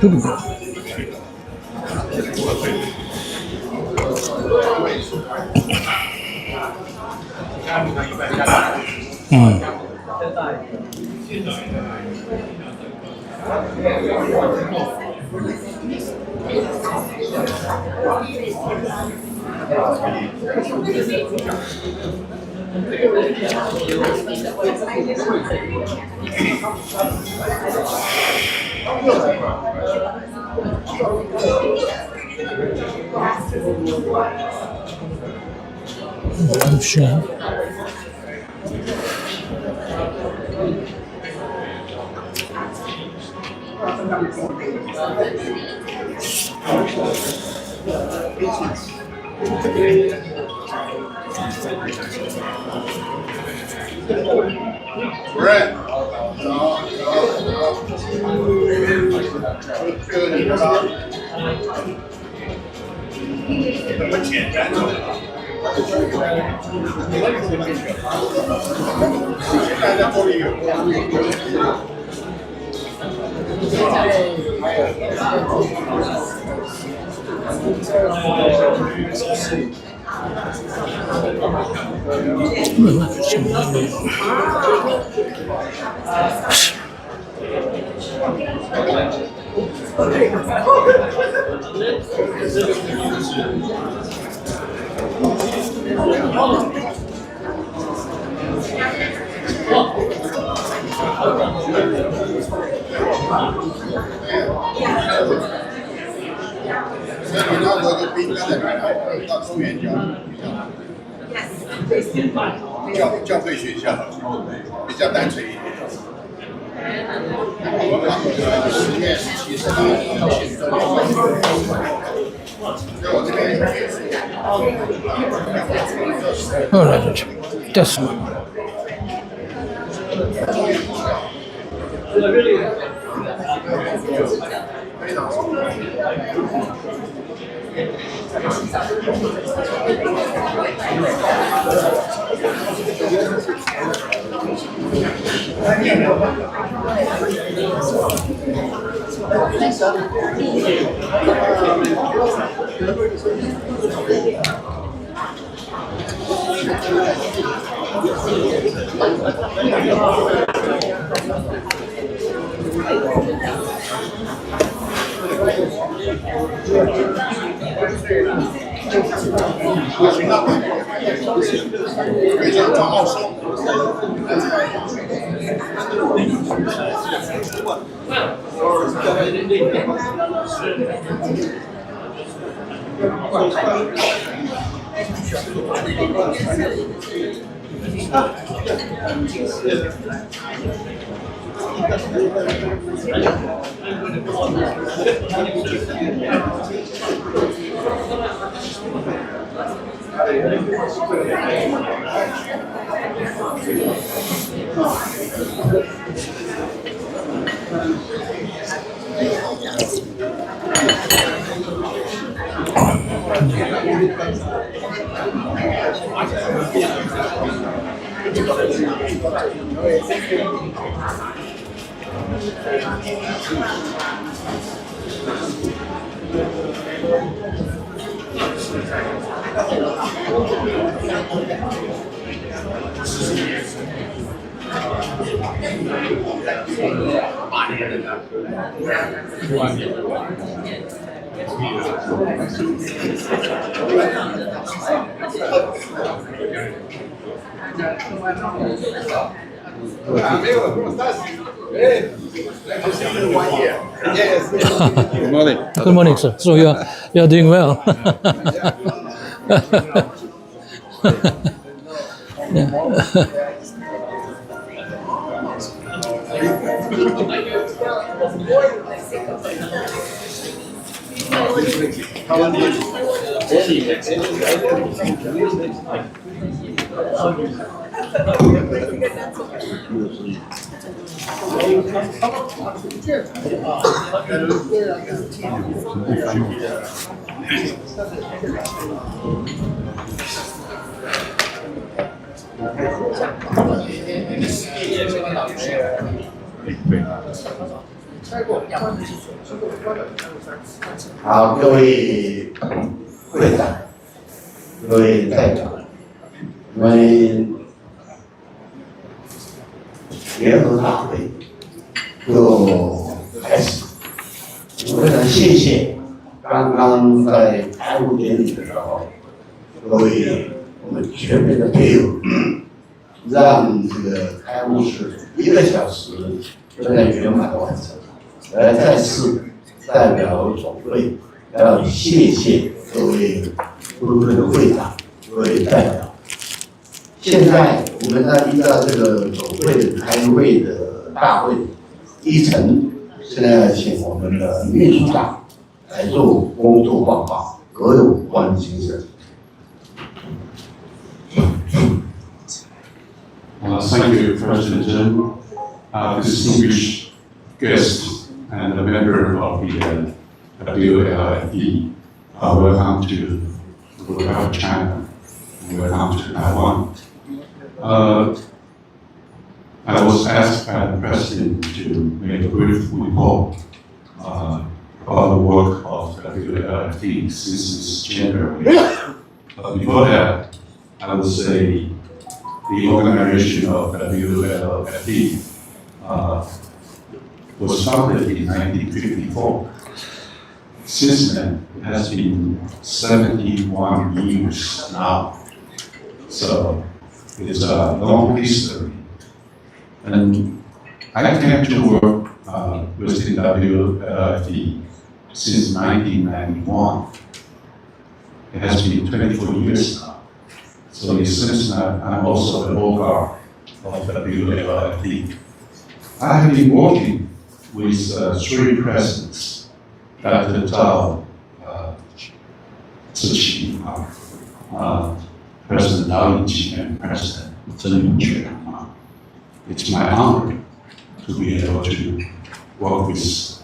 그리고 잠시만.教会学校比较单纯一点。10月17日我这边됐어. Good morning. Good morning, sir. So you are doing well. Yeah. 好，各位会长，各位代表，我们联合大会就开始。我非常谢谢刚刚在开幕典礼的时候，各位我们全面的队友，让这个开幕式1个小时就能圆满的完成。再次代表总会要谢谢各位会的会长、各位代表。现在我们呢依照这个总会开会的大会议程，现在要请我们的秘书长来做工作报告，各有关精神。Thank you, President Chen, distinguished guests, and a member of the Aplfd. Welcome to China, and welcome to Taiwan. I was asked by the President to make a brief report about the work of Aplfd since this January. Before that, I would say the organization of Aplfd was founded in 1954. Since then, it has been 71 years now. So it's a long history. And I came to work within Aplfd since 1991. It has been 24 years now. So it seems that I'm also an old guard of Aplfd. I have been working with 3 presidents, Dr. Zhao Ziqi, President Liao Yingqing, and President Zheng Yongquan. It's my honor to be able to work with these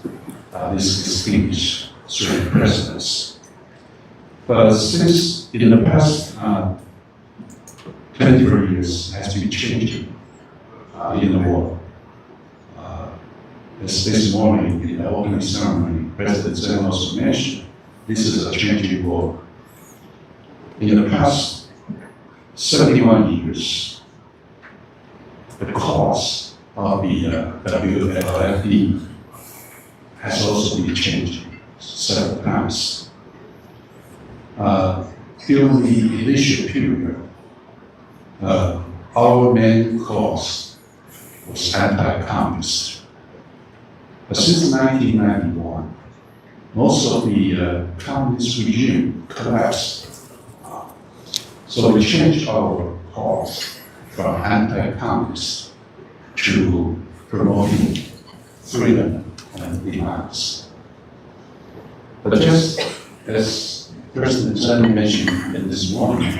distinguished 3 presidents. But since in the past 24 years has been changing in the world. As this morning in the opening ceremony, President Zheng also mentioned, this is a changing world. In the past 71 years, the cost of the Aplfd has also been changing several times. During the initial period, our main cause was anti-communist. But since 1991, most of the communist regime collapsed. So we changed our cause from anti-communist to promoting freedom and democracy. But just as President Chen mentioned in this morning,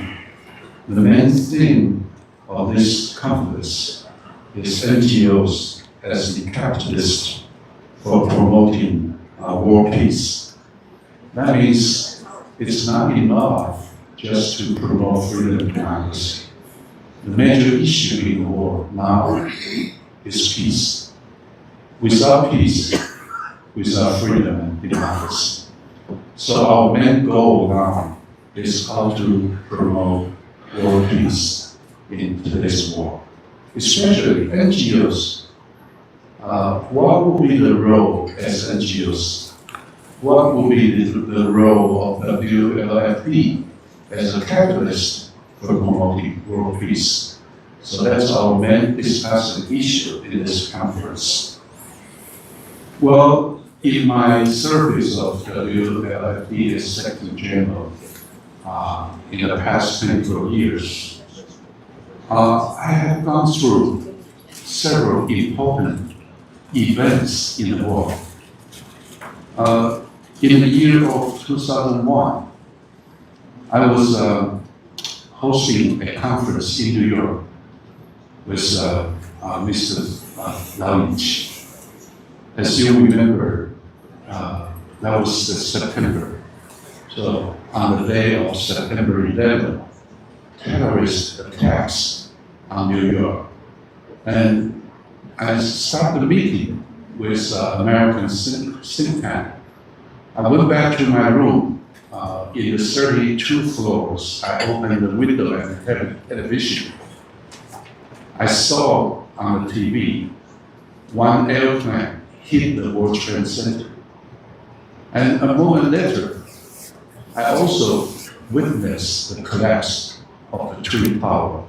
the main theme of this conference is NGOs as the catalyst for promoting world peace. That means it's not enough just to promote freedom and democracy. The major issue in the world now is peace. Without peace, without freedom and democracy. So our main goal now is how to promote world peace in today's world, especially NGOs. What will be the role as NGOs? What will be the role of Aplfd as a catalyst for promoting world peace? So that's our main discussion issue in this conference. Well, in my service of Aplfd as Secretary General in the past 24 years, I have gone through several important events in the world. In the year of 2001, I was hosting a conference in New York with Mr. Launch. As you remember, that was September. So on the day of September 11, terrorist attacks on New York. And I started the meeting with American think tank. I went back to my room. In the 32 floors, I opened the window and had television. I saw on the TV one airplane hit the World Trade Center. And a moment later, I also witnessed the collapse of the Twin Tower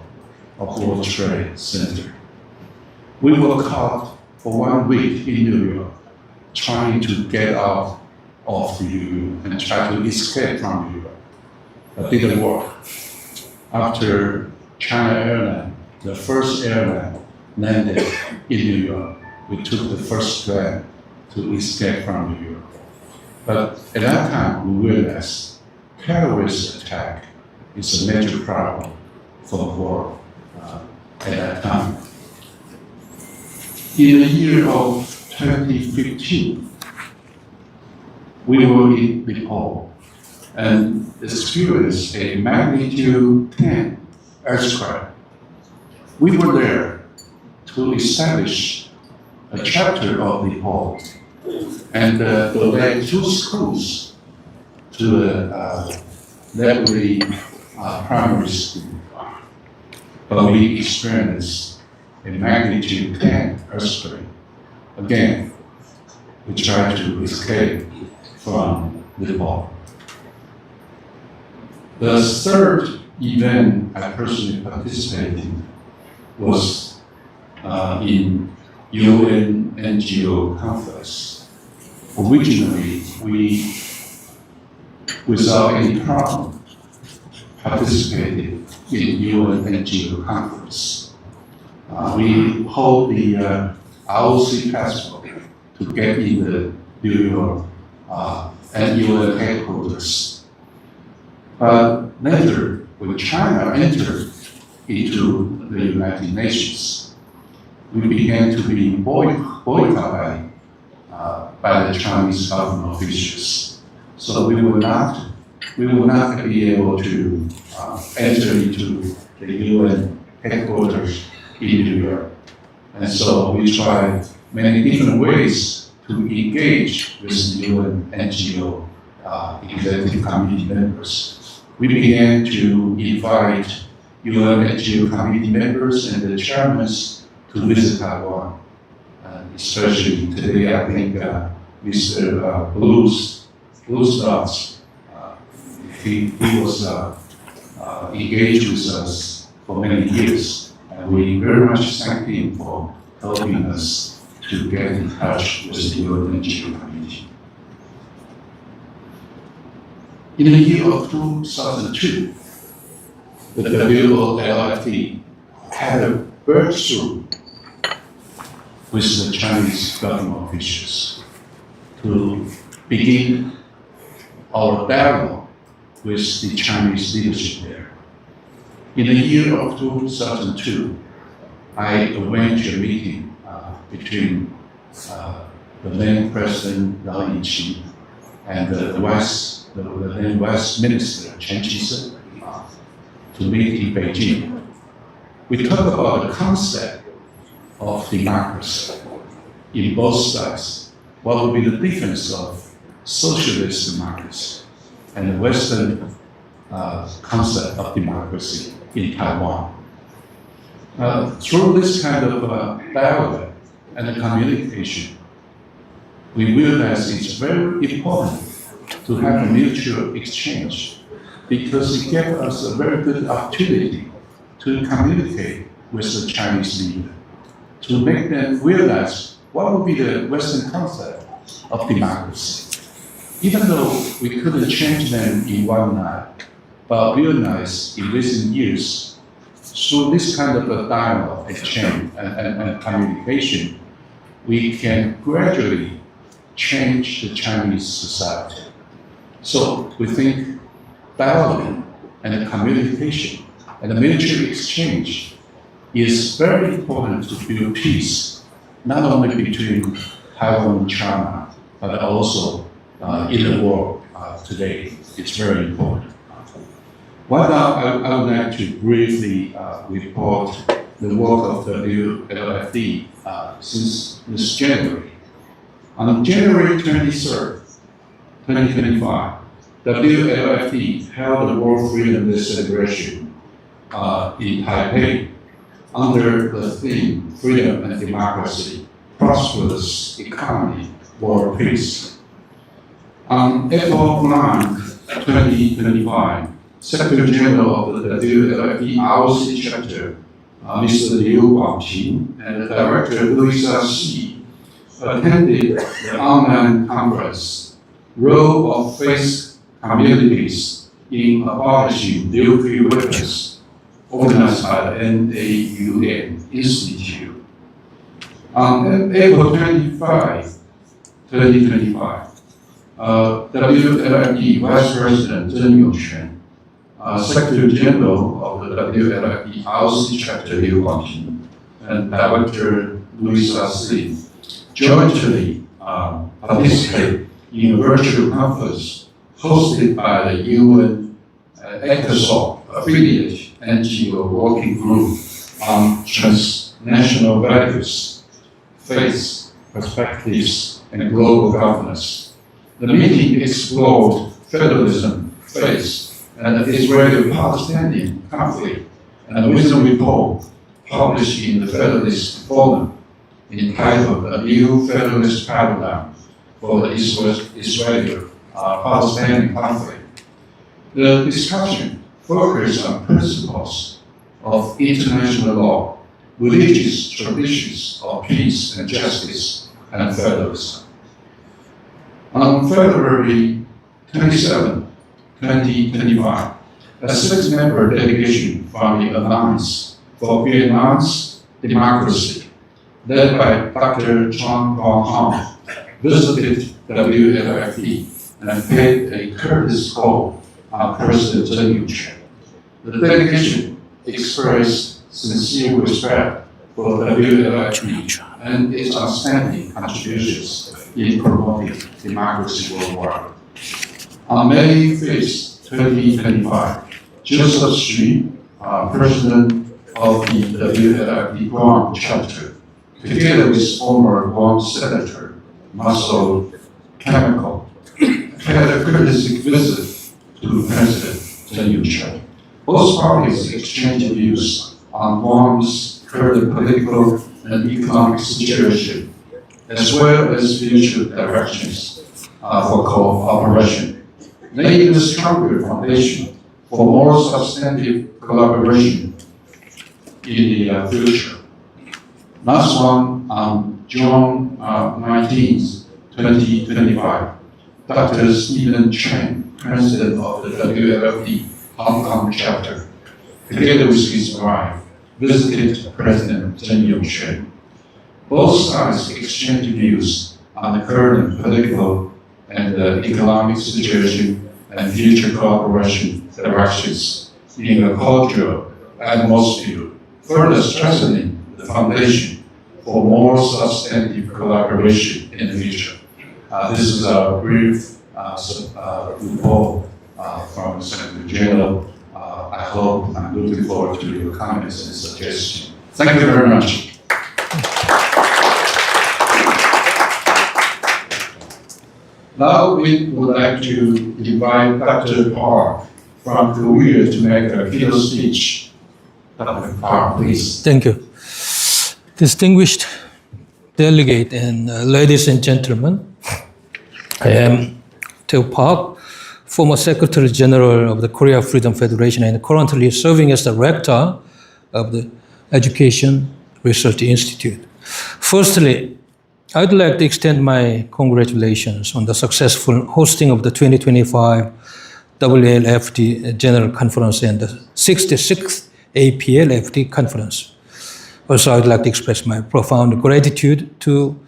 of World Trade Center. We were caught for 1 week in New York, trying to get out of New York and try to escape from New York. That didn't work. After China Airlines, the first airline landed in New York, we took the first plane to escape from New York. But at that time, we realized terrorist attack is a major problem for the world at that time. In the year of 2015, we were in Nepal and experienced a magnitude 10 earthquake. We were there to establish a chapter of Nepal and donate 2 schools to the Nepali primary school. But we experienced a magnitude 10 earthquake. Again, we tried to escape from Nepal. The third event I personally participated in was in UN NGO conference. Originally, we, without any problem, participated in UN NGO conference. We hold the ROC passport to get in the New York and UN headquarters. But later, when China entered into the United Nations, we began to be boycotted by the Chinese government officials. So we will not be able to enter into the UN headquarters in New York. And so we tried many different ways to engage with UN NGO executive committee members. We began to invite UN NGO committee members and the chairmen to visit Taiwan. Especially today, I think Mr. Blues, he was engaged with us for many years, and we very much thank him for helping us to get in touch with the UN NGO community. In the year of 2002, the Aplfd had a breakthrough with the Chinese government officials to begin our dialogue with the Chinese leadership there. In the year of 2002, I arranged a meeting between the then President Liao Yiqi and the then Vice Minister Chen Qi to meet in Beijing. We talked about the concept of democracy in both sides. What would be the difference of socialist democracy and the Western concept of democracy in Taiwan? Through this kind of dialogue and communication, we realize it's very important to have a mutual exchange because it gave us a very good opportunity to communicate with the Chinese leader, to make them realize what would be the Western concept of democracy. Even though we couldn't change them in one night, but realize in recent years, through this kind of a dialogue, exchange, and communication, we can gradually change the Chinese society. So we think dialogue and communication and military exchange is very important to build peace, not only between Taiwan and China, but also in the world today. It's very important. Right now, I would like to briefly report the work of the Aplfd since this January. On January 23rd, 2025, Aplfd held the World Freedom Day celebration in Taipei under the theme Freedom and Democracy, Prosperous Economy, World Peace. On April 9, 2025, Secretary General of the Aplfd ROC chapter, Mr. Liu Guangqing, and Director Louisa Xi attended the online conference, Role of Faith Communities in Abolishing Nuclear Weapons, organized by the NAUN Institute. On April 25, 2025, Aplfd Vice President Zheng Yongquan, Secretary General of the Aplfd ROC Chapter Liu Guangqing, and Director Louisa Xi jointly participate in a virtual conference hosted by the UN ECOSOC affiliate NGO working group on transnational values, faith, perspectives, and global governance. The meeting explored federalism, faith, and the Israeli-Palestinian conflict, and a wisdom report published in the Federalist Forum entitled A New Federalist Paradigm for the Israeli-Palestinian conflict. The discussion focused on principles of international law, religious traditions of peace and justice, and federalism. On February 27, 2025, a six-member delegation from the Alliance for Vietnam's Democracy, led by Dr. Chuan Hong, visited Aplfd and paid a courteous call on President Zheng Yongquan. The delegation expressed sincere respect for Aplfd and its outstanding contributions in promoting democracy worldwide. On May 5th, 2025, Joseph Xu, President of the Aplfd Guam chapter, together with former Guam Senator Marcel Chemical, had a courtesy visit to President Zheng Yongquan. Both parties exchanged views on Guam's current political and economic situation, as well as future directions for cooperation, laying a stronger foundation for more substantive collaboration in the future. Last one, on June 19, 2025, Dr. Stephen Chen, President of the Aplfd Hong Kong chapter, together with his wife, visited President Zheng Yongquan. Both sides exchanged views on the current political and economic situation and future cooperation directions in a cordial atmosphere, further strengthening the foundation for more substantive collaboration in the future. This is a brief report from the Secretary General. I hope I'm looking forward to your comments and suggestions. Thank you very much. Now we would like to invite Dr. Park from Korea to make a keynote speech. Dr. Park, please. Thank you. Distinguished delegate and ladies and gentlemen, I am Tae Park, former Secretary General of the Korea Freedom Federation and currently serving as the Rector of the Education Research Institute. Firstly, I'd like to extend my congratulations on the successful hosting of the 2025 Aplfd General Conference and the 66th Aplfd Conference. Also, I'd like to express my profound gratitude to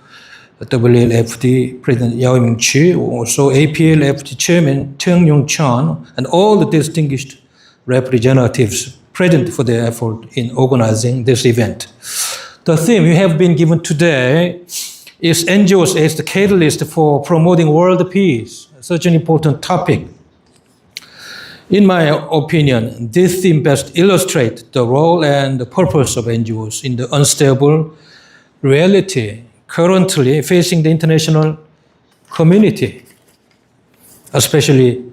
Aplfd President Yao Ming-chi, also Aplfd Chairman Cheung Yong-chan, and all the distinguished representatives present for their effort in organizing this event. The theme we have been given today is NGOs as the catalyst for promoting world peace, such an important topic. In my opinion, this theme best illustrates the role and the purpose of NGOs in the unstable reality currently facing the international community, especially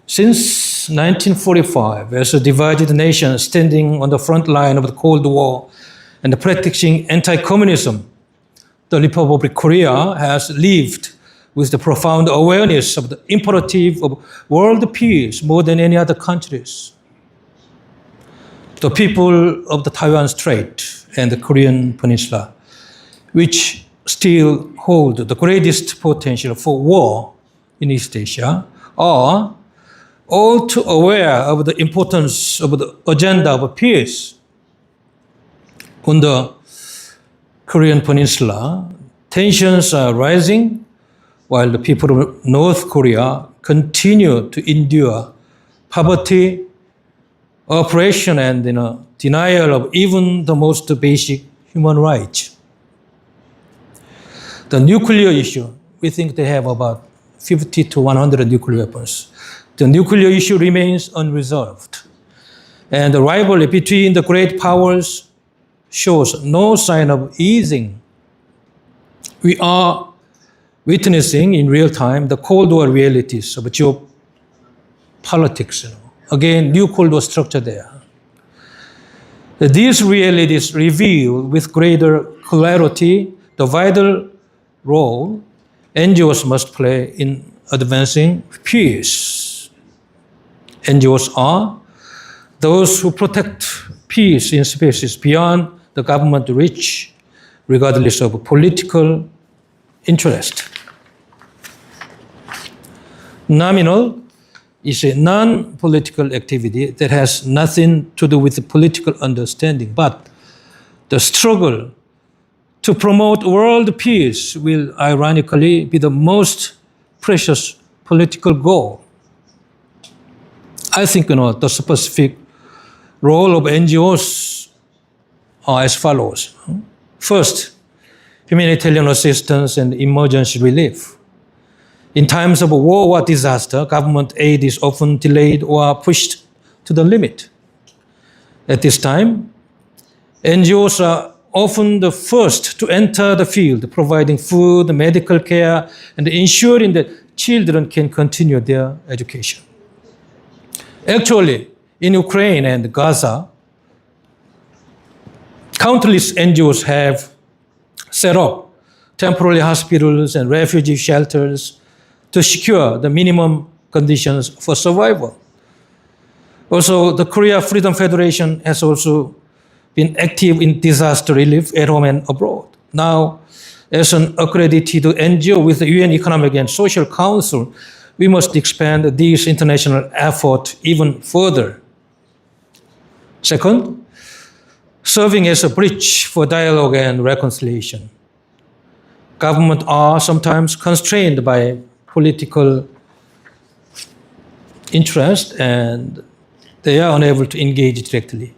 since 1945, as a divided nation standing on the front line of the Cold War and practicing anti-communism, the Republic of Korea has lived with the profound awareness of the imperative of world peace more than any other countries. The people of the Taiwan Strait and the Korean Peninsula, which still hold the greatest potential for war in East Asia, are all too aware of the importance of the agenda of peace. On the Korean Peninsula, tensions are rising while the people of North Korea continue to endure poverty, oppression, and denial of even the most basic human rights. The nuclear issue, we think they have about 50 to 100 nuclear weapons. The nuclear issue remains unresolved. And the rivalry between the great powers shows no sign of easing. We are witnessing in real time the Cold War realities of geopolitics. Again, new Cold War structure there. These realities reveal with greater clarity the vital role NGOs must play in advancing peace. NGOs are those who protect peace in spaces beyond the government reach, regardless of political interest. Nominal is a non-political activity that has nothing to do with the political understanding, but the struggle to promote world peace will ironically be the most precious political goal. I think the specific role of NGOs are as follows. First, humanitarian assistance and emergency relief. In times of war or disaster, government aid is often delayed or pushed to the limit. At this time, NGOs are often the first to enter the field, providing food, medical care, and ensuring that children can continue their education. Actually, in Ukraine and Gaza, countless NGOs have set up temporary hospitals and refugee shelters to secure the minimum conditions for survival. Also, the Korea Freedom Federation has also been active in disaster relief at home and abroad. Now, as an accredited NGO with the UN Economic and Social Council, we must expand this international effort even further. Second, serving as a bridge for dialogue and reconciliation. Governments are sometimes constrained by political interest and they are unable to engage directly.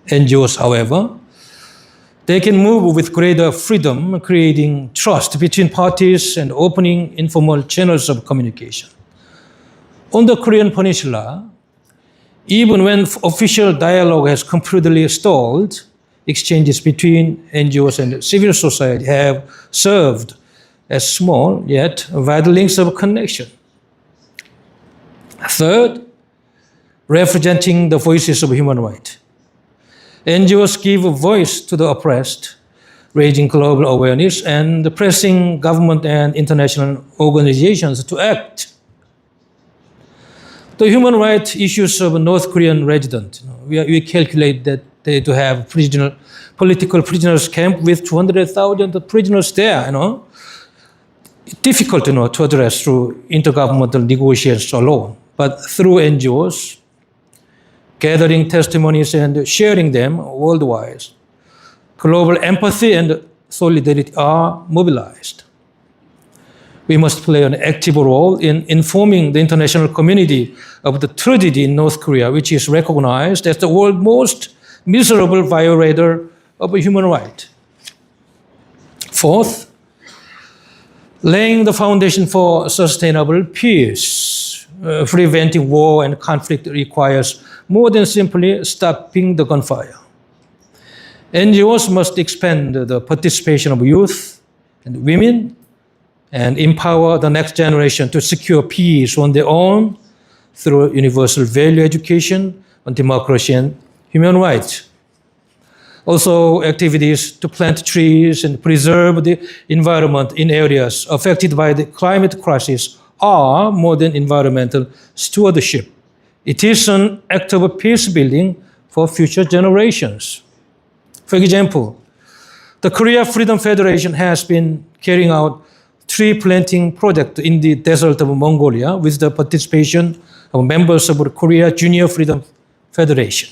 NGOs, however, they can move with greater freedom, creating trust between parties and opening informal channels of communication. On the Korean Peninsula, even when official dialogue has completely stalled, exchanges between NGOs and civil society have served as small yet vital links of connection. Third, representing the voices of human rights. NGOs give a voice to the oppressed, raising global awareness and pressing government and international organizations to act. The human rights issues of North Korean residents, we calculate that they do have political prisoners camp with 200,000 prisoners there, difficult to address through intergovernmental negotiations alone, but through NGOs, gathering testimonies and sharing them worldwide. Global empathy and solidarity are mobilized. We must play an active role in informing the international community of the tragedy in North Korea, which is recognized as the world's most miserable violator of human rights. Fourth, laying the foundation for sustainable peace. Preventing war and conflict requires more than simply stopping the gunfire. NGOs must expand the participation of youth and women and empower the next generation to secure peace on their own through universal value education on democracy and human rights. Also, activities to plant trees and preserve the environment in areas affected by the climate crisis are more than environmental stewardship. It is an act of peace building for future generations. For example, the Korea Freedom Federation has been carrying out tree planting project in the desert of Mongolia with the participation of members of the Korea Junior Freedom Federation.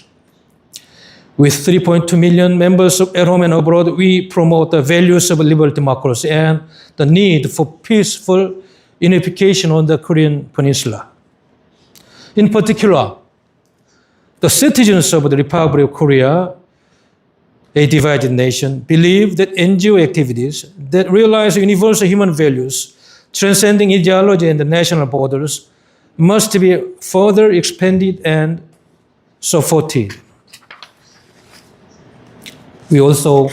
With 3.2 million members at home and abroad, we promote the values of liberal democracy and the need for peaceful unification on the Korean Peninsula. In particular, the citizens of the Republic of Korea, a divided nation, believe that NGO activities that realize universal human values, transcending ideology and the national borders, must be further expanded and supported. We also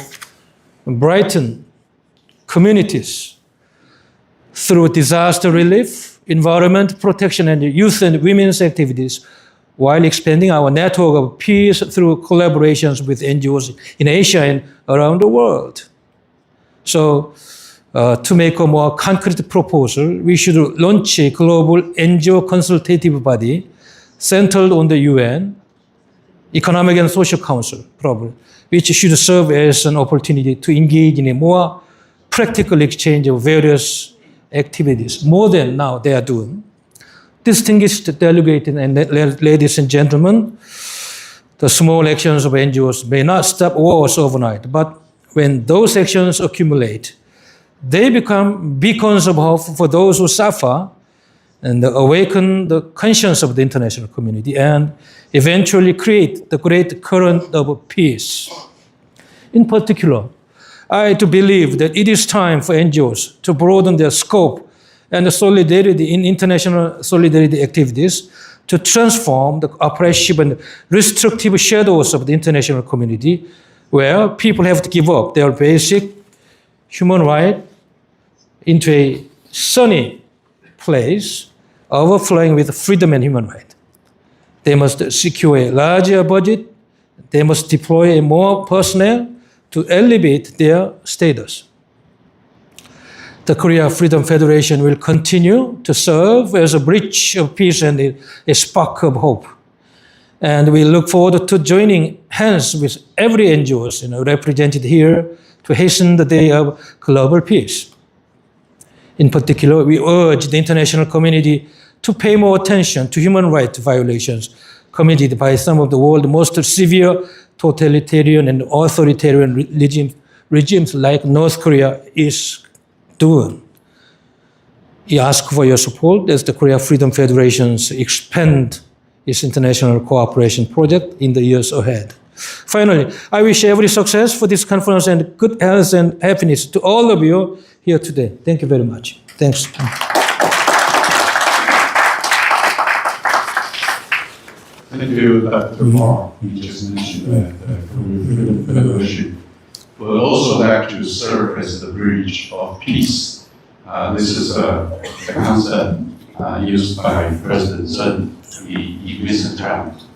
brighten communities through disaster relief, environment protection, and youth and women's activities, while expanding our network of peace through collaborations with NGOs in Asia and around the world. So, to make a more concrete proposal, we should launch a global NGO consultative body centered on the UN, Economic and Social Council, probably, which should serve as an opportunity to engage in a more practical exchange of various activities, more than now they are doing. Distinguished delegates and ladies and gentlemen, the small actions of NGOs may not stop wars overnight, but when those actions accumulate, they become beacons of hope for those who suffer and awaken the conscience of the international community and eventually create the great current of peace. In particular, I do believe that it is time for NGOs to broaden their scope and the solidarity in international solidarity activities to transform the oppressive and restrictive shadows of the international community, where people have to give up their basic human right into a sunny place overflowing with freedom and human right. They must secure a larger budget. They must deploy more personnel to elevate their status. The Korea Freedom Federation will continue to serve as a bridge of peace and a spark of hope. And we look forward to joining hands with every NGO represented here to hasten the day of global peace. In particular, we urge the international community to pay more attention to human rights violations committed by some of the world's most severe totalitarian and authoritarian regimes like North Korea is doing. We ask for your support as the Korea Freedom Federation expand its international cooperation project in the years ahead. Finally, I wish every success for this conference and good health and happiness to all of you here today. Thank you very much. Thanks. Thank you, Dr. Ma. You just mentioned that the Korea Freedom Federation would also like to serve as the bridge of peace. This is a concept used by President Sun in recent times.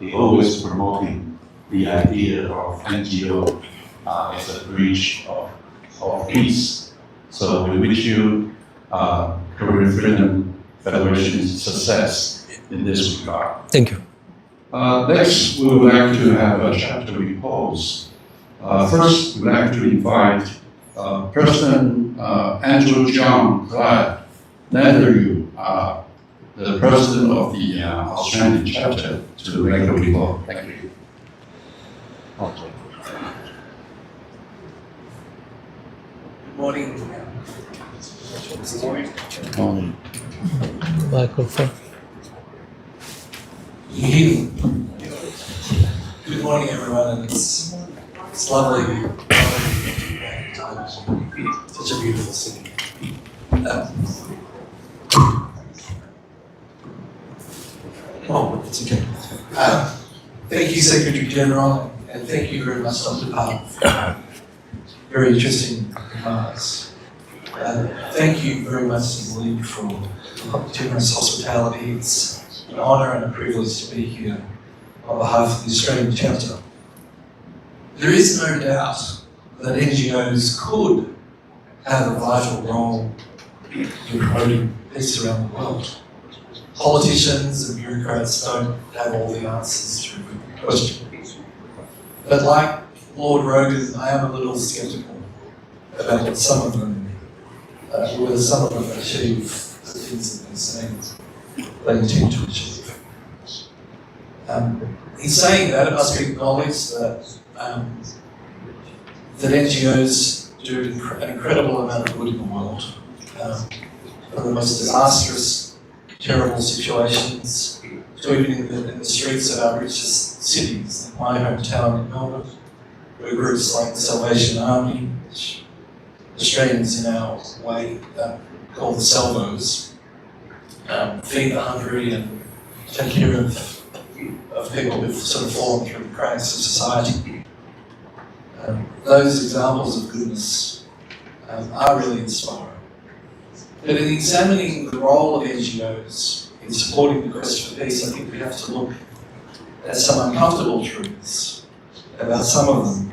He always promoting the idea of NGO as a bridge of peace. So we wish you Korean Freedom Federation's success in this regard. Thank you. Next, we would like to have a chapter repose. First, we'd like to invite President Andrew John Clyde Netherview, the President of the Australian chapter, to make a report. Thank you. Good morning. Microphone. Good morning, everyone, and it's lovely. Such a beautiful city. It's okay. Thank you, Secretary General, and thank you very much, Dr. Park, for very interesting remarks. Thank you very much, Lee, for generous hospitality. It's an honour and a privilege to be here on behalf of the Australian chapter. There is no doubt that NGOs could have a vital role in promoting peace around the world. Politicians and bureaucrats don't have all the answers to every question. But like Lord Rogan, I am a little sceptical about what some of them, whether some of them achieve the things that they're saying they intend to achieve. In saying that, it must be acknowledged that that NGOs do an incredible amount of good in the world. From the most disastrous, terrible situations to even in the streets of our richest cities, like my hometown in Melbourne, where groups like the Salvation Army, which Australians in our way call the Salvos, feed the hungry and take care of people who've sort of fallen through the cracks of society. Those examples of goodness are really inspiring. But in examining the role of NGOs in supporting the quest for peace, I think we have to look at some uncomfortable truths about some of them,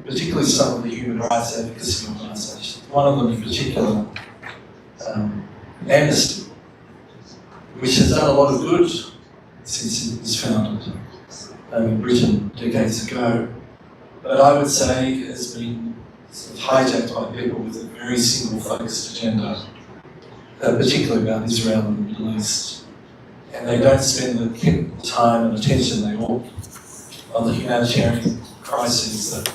particularly some of the human rights advocacy organisations. One of them in particular, Amnesty, which has done a lot of good since it was founded in Britain decades ago. But I would say it has been sort of hijacked by people with a very single focused agenda, particularly about Israel and the Middle East. And they don't spend the time and attention they ought on the humanitarian crises that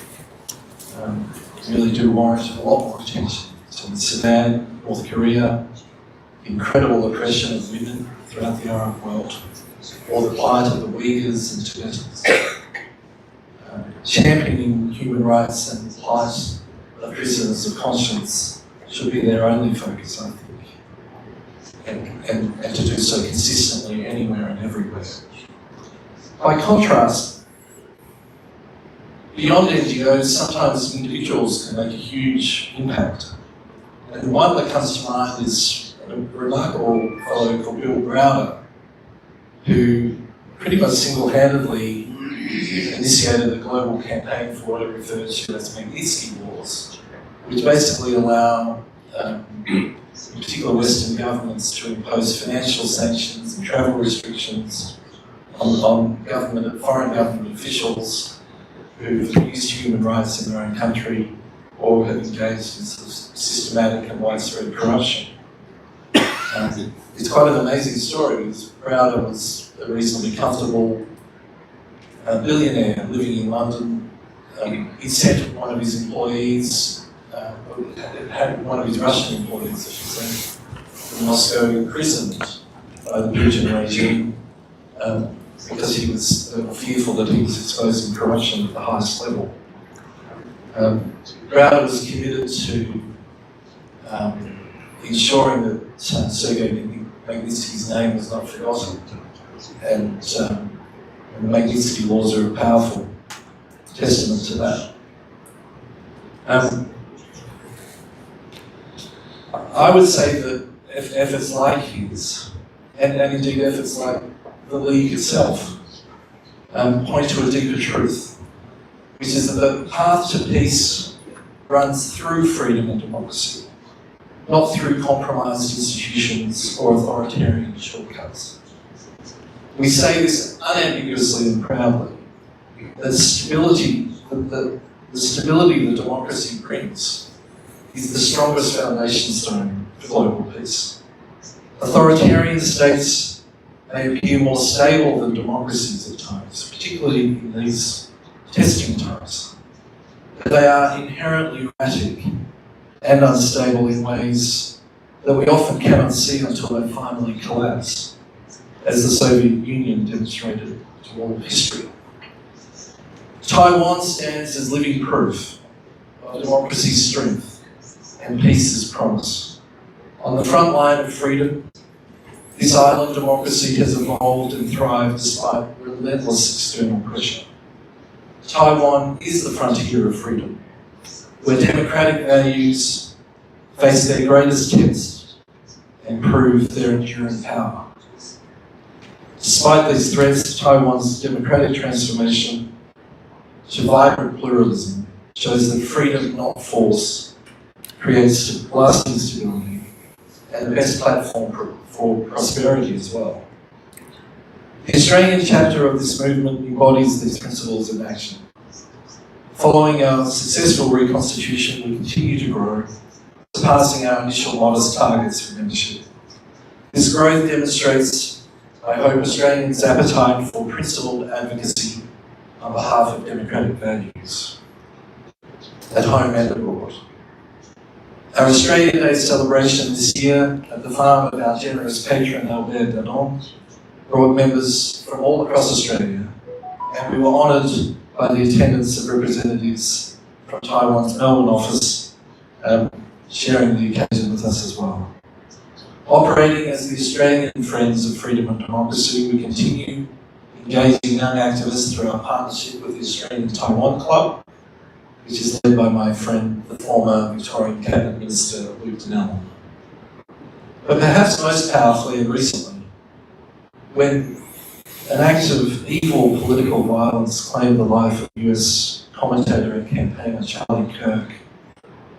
really do warrant a lot more attention. So in Sudan, North Korea, incredible oppression of women throughout the Arab world, or the plight of the Uyghurs and Tibetans. Championing human rights and the plight of prisoners of conscience should be their only focus, I think, and to do so consistently anywhere and everywhere. By contrast, beyond NGOs, sometimes individuals can make a huge impact. And one that comes to mind is a remarkable fellow called Bill Browder, who pretty much single-handedly initiated the global campaign for what are referred to as Magnitsky Laws, which basically allow in particular Western governments to impose financial sanctions and travel restrictions on foreign government officials who have abused human rights in their own country or have engaged in sort of systematic and widespread corruption. It's quite an amazing story, because Browder was a reasonably comfortable billionaire living in London. He sent one of his employees, one of his Russian employees, I should say, to Moscow, imprisoned by the Putin regime because he was fearful that he was exposing corruption at the highest level. Browder was committed to ensuring that Sergei Magnitsky's name was not forgotten, and the Magnitsky Laws are a powerful testament to that. I would say that efforts like his, and indeed efforts like the League itself, point to a deeper truth, which is that the path to peace runs through freedom and democracy, not through compromised institutions or authoritarian shortcuts. We say this unambiguously and proudly, that the stability that democracy brings is the strongest foundation stone for global peace. Authoritarian states may appear more stable than democracies at times, particularly in these testing times, but they are inherently erratic and unstable in ways that we often cannot see until they finally collapse, as the Soviet Union demonstrated to all of history. Taiwan stands as living proof of democracy's strength and peace's promise. On the front line of freedom, this island democracy has evolved and thrived despite relentless external pressure. Taiwan is the frontier of freedom, where democratic values face their greatest test and prove their enduring power. Despite these threats, Taiwan's democratic transformation to vibrant pluralism shows that freedom, not force, creates lasting stability and the best platform for prosperity as well. The Australian chapter of this movement embodies these principles in action. Following our successful reconstitution, we continue to grow, surpassing our initial modest targets for membership. This growth demonstrates, I hope, Australians' appetite for principled advocacy on behalf of democratic values, at home and abroad. Our Australia Day celebration this year at the farm of our generous patron Aplfd brought members from all across Australia, and we were honoured by the attendance of representatives from Taiwan's Melbourne office sharing the occasion with us as well. Operating as the Australian Friends of Freedom and Democracy, we continue engaging young activists through our partnership with the Australian Taiwan Club, which is led by my friend, the former Victorian Cabinet Minister, Luke Donnell. But perhaps most powerfully and recently, when an act of evil political violence claimed the life of US commentator and campaigner Charlie Kirk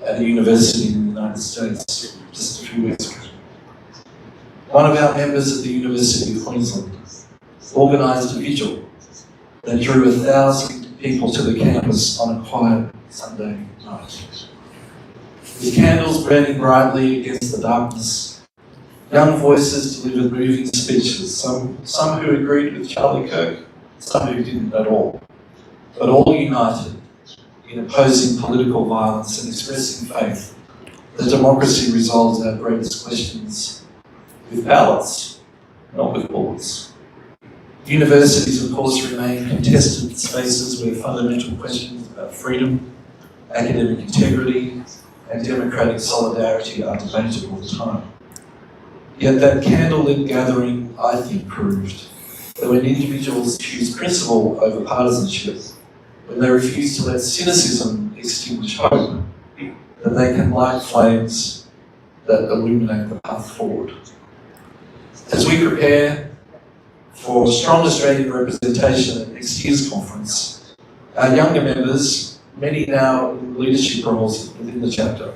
at a university in the United States just a few weeks ago. One of our members at the University of Queensland organised a vigil that drew 1,000 people to the campus on a quiet Sunday night. With candles burning brightly against the darkness, young voices delivered moving speeches, some who agreed with Charlie Kirk, some who didn't at all, but all united in opposing political violence and expressing faith that democracy resolves our greatest questions with ballots, not with bullets. Universities, of course, remain contested spaces where fundamental questions about freedom, academic integrity, and democratic solidarity are debated all the time. Yet that candlelit gathering, I think, proved that when individuals choose principle over partisanship, when they refuse to let cynicism extinguish hope, that they can light flames that illuminate the path forward. As we prepare for strong Australian representation at next year's conference, our younger members, many now in leadership roles within the chapter,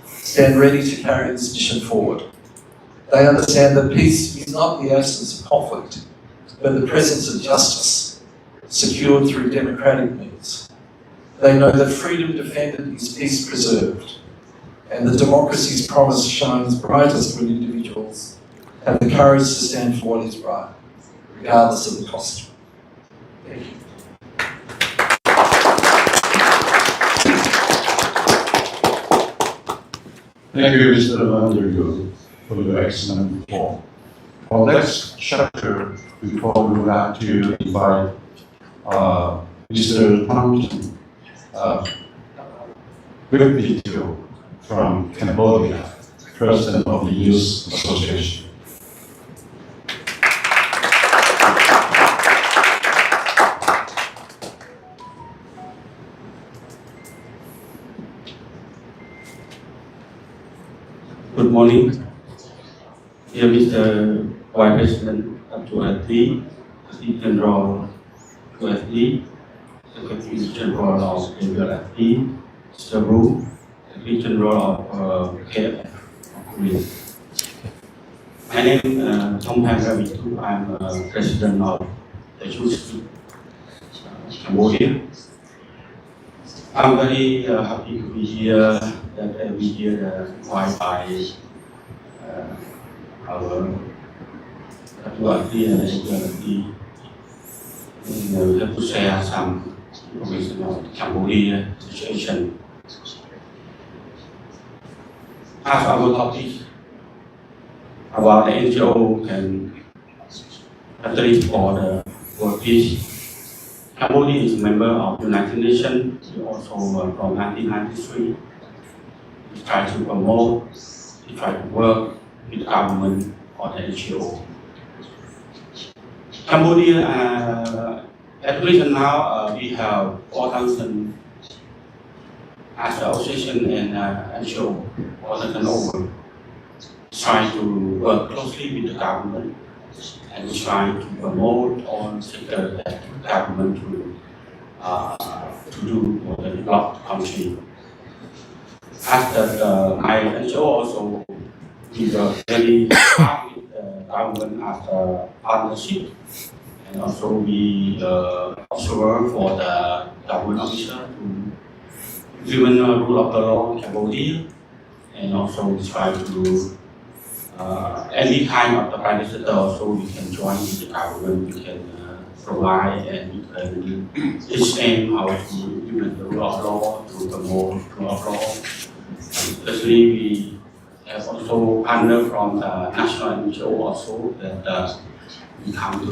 stand ready to carry this mission forward. They understand that peace is not the absence of conflict, but the presence of justice, secured through democratic means. They know that freedom defended is peace preserved, and that democracy's promise shines brightest when individuals have the courage to stand for what is right, regardless of the cost. Thank you. Thank you, Mr. Vandergood, for your excellent report. Our next chapter, before we would like to invite Mr. Thompson, Aplfd from Cambodia, President of the Youth Association. Good morning, dear Mr. Vice President of Aplfd, Secretary General Aplfd, Secretary General of Aplfd, Mr. Ru, Secretary General of KF. My name is Ngo의. I'm President of the Youth Cambodia. I'm very happy to be here, that every year invited by our Aplfd and Aplfd to share some information on Cambodia situation. As our topic, about the NGO can catalyst for the world peace. Cambodia is a member of the United Nations also from 1993. We try to promote, we try to work with the government or the NGO. Cambodia, at least now we have 4,000 as an association and NGO, 4,000 over. Try to work closely with the government and try to promote all sectors that the government to do for the developed country. After my NGO also, we were very hard with the government as a partnership, and also we observe for the government officer to implement rule of the law in Cambodia, and also try to any kind of the private sector also we can join with the government, we can provide and we can teach them how to implement the rule of law, to promote rule of law. Especially we have also partner from the national NGO also that we come to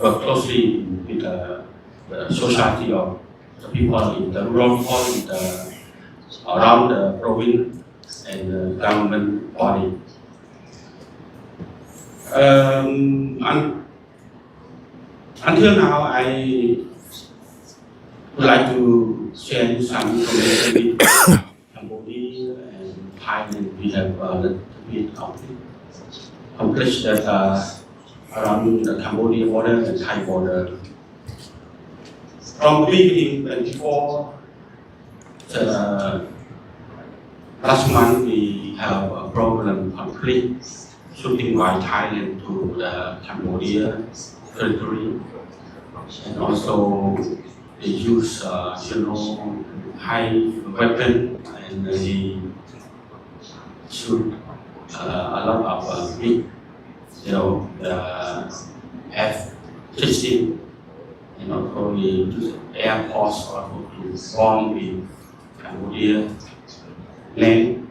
work closely with the society of the people in the rural people around the province and the government body. Until now, I would like to share some information with Cambodia and Thailand. We have a little bit accomplished that around the Cambodia border and Thai border. From the beginning, when before last month, we have a problem conflict shooting by Thailand to the Cambodia territory, and also they use high weapon and they shoot a lot of big, F-16, and also they use air force also to bomb in Cambodia land,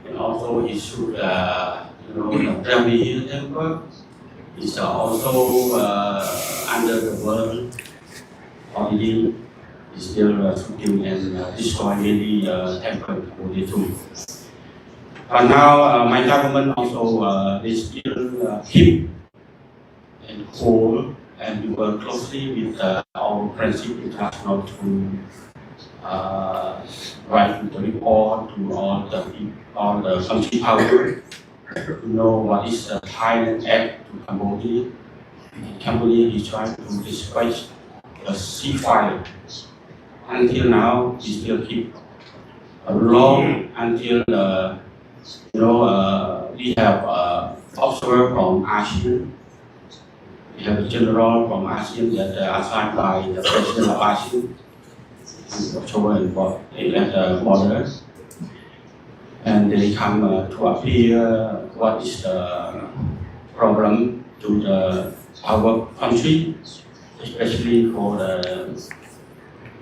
and also he shoot the Premier temple is also under the world already is still shooting and destroying the temple in Cambodia too. But now my government also they still keep and cool and we work closely with our Friendship International to write the report to all the country power to know what is the Thailand act to Cambodia. Cambodia is trying to displace the ceasefire. Until now, we still keep long until we have observer from ASEAN. We have a general from ASEAN that assigned by the president of ASEAN in October at the border. And they come to appear what is the problem to our country, especially for the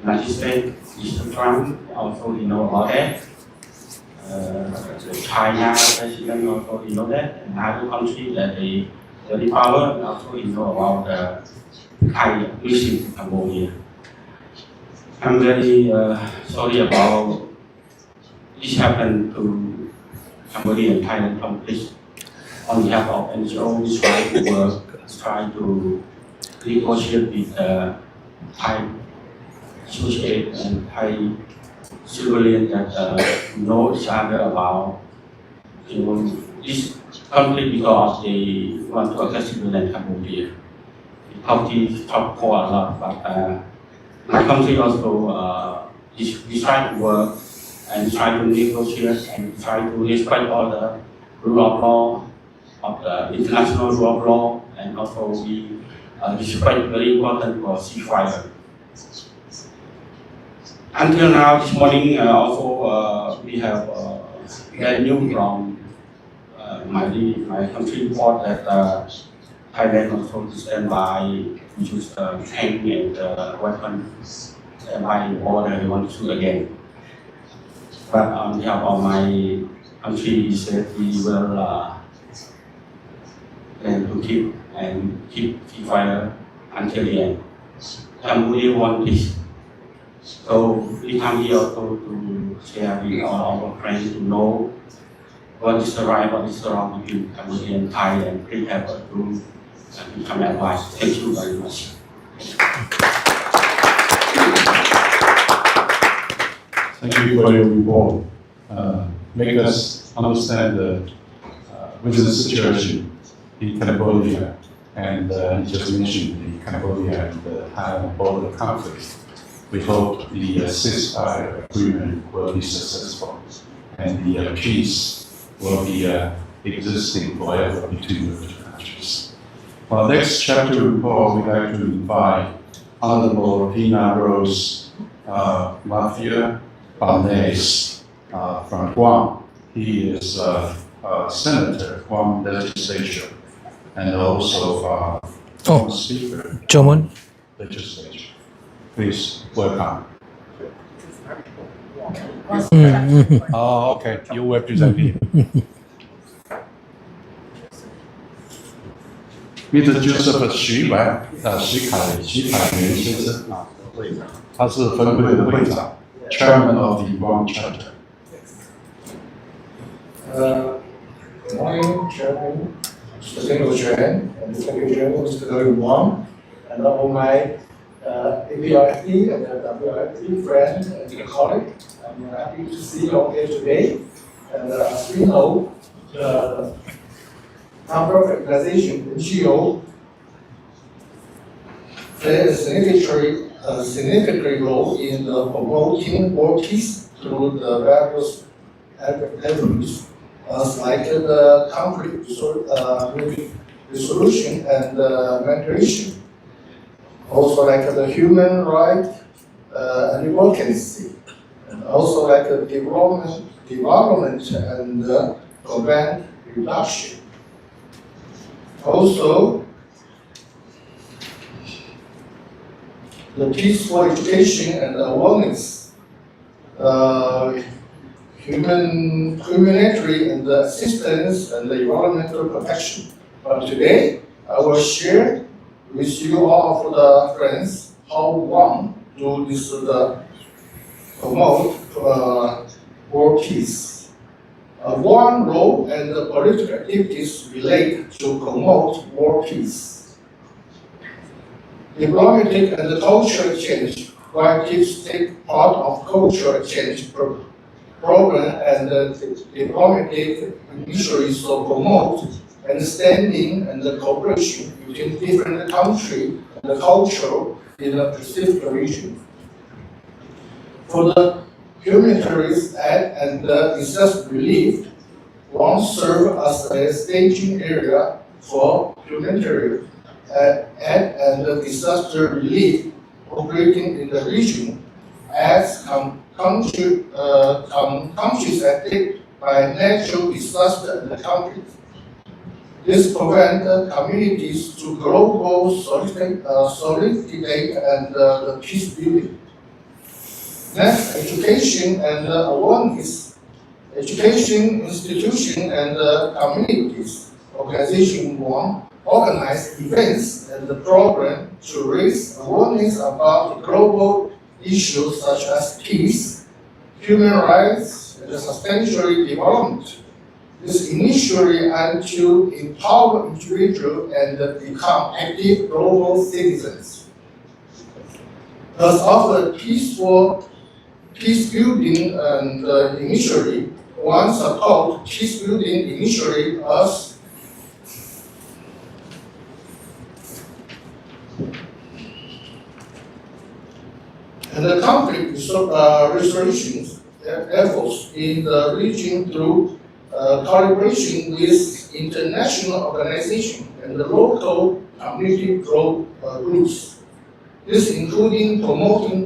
United States, Mr. Trump, also you know about that. The China president also you know that, and other countries that they very power also you know about the Thai mission to Cambodia. I'm very sorry about this happened to Cambodia and Thailand conflict. On behalf of NGO, we try to work, try to negotiate with Thai associate and Thai civilians that know each other about this conflict because they want to attack civilian Cambodia. Difficulties talk for a lot, but my country also we try to work and try to negotiate and try to respect all the rule of law of the international rule of law, and also we respect very important for ceasefire. Until now, this morning also we have get news from my country report that Thailand also stand by use tank and weapons by the border. They want to shoot again. But on behalf of my country, he said we will to keep and keep fire until the end. And we want peace. So we come here also to share with all our friends to know what is the right, what is the wrong between Cambodia and Thai, and prepare to become advice. Thank you very much. Thank you for your report. Make us understand the present situation in Cambodia, and you just mentioned the Cambodia and the Thai border conflict. We hope the ceasefire agreement will be successful and the peace will be existing forever between the two countries. For next chapter report, we'd like to invite Honorable Pina Rose Mafia Barnes from Guam. He is a senator, Guam legislature, and also speaker, German. legislature. Please welcome. Oh, okay. You represent me. Mr. Joseph 徐凯元先生啊，他是分会的会长 ，Chairman of the Guam Chapter. Morning, Chairman, Mr. Yuan, and the Secretary, Mr. Wang, and all my Aplfd and WFD friends and colleagues. I'm happy to see you all here today. And as we know, the non-profit organization NGO plays a significant role in promoting world peace through the various avenues. Like the conflict resolution and mediation, also like the human rights advocacy, and also like the development and carbon reduction. Also, the peaceful education and awareness. Humanitarian and assistance and the environmental protection. But today, I will share with you all of the friends how one do this promote world peace. One role and the political activities relate to promote world peace. Diplomatic and cultural exchange, while kids take part of cultural exchange program and diplomatic initiatives to promote understanding and cooperation between different countries and culture in the Pacific region. For the humanitarian aid and disaster relief, one serve as a staging area for humanitarian aid and disaster relief operating in the region as countries affected by natural disaster and conflict. This prevents communities to global solidarity and the peace building. Next, education and awareness. Education institutions and communities organization one organize events and the program to raise awareness about global issues such as peace, human rights, and sustainable development. This initially aims to empower individuals and become active global citizens. As of the peace building and initially, one support peace building initially as and the conflict resolution efforts in the region through collaboration with international organizations and the local community groups. This including promoting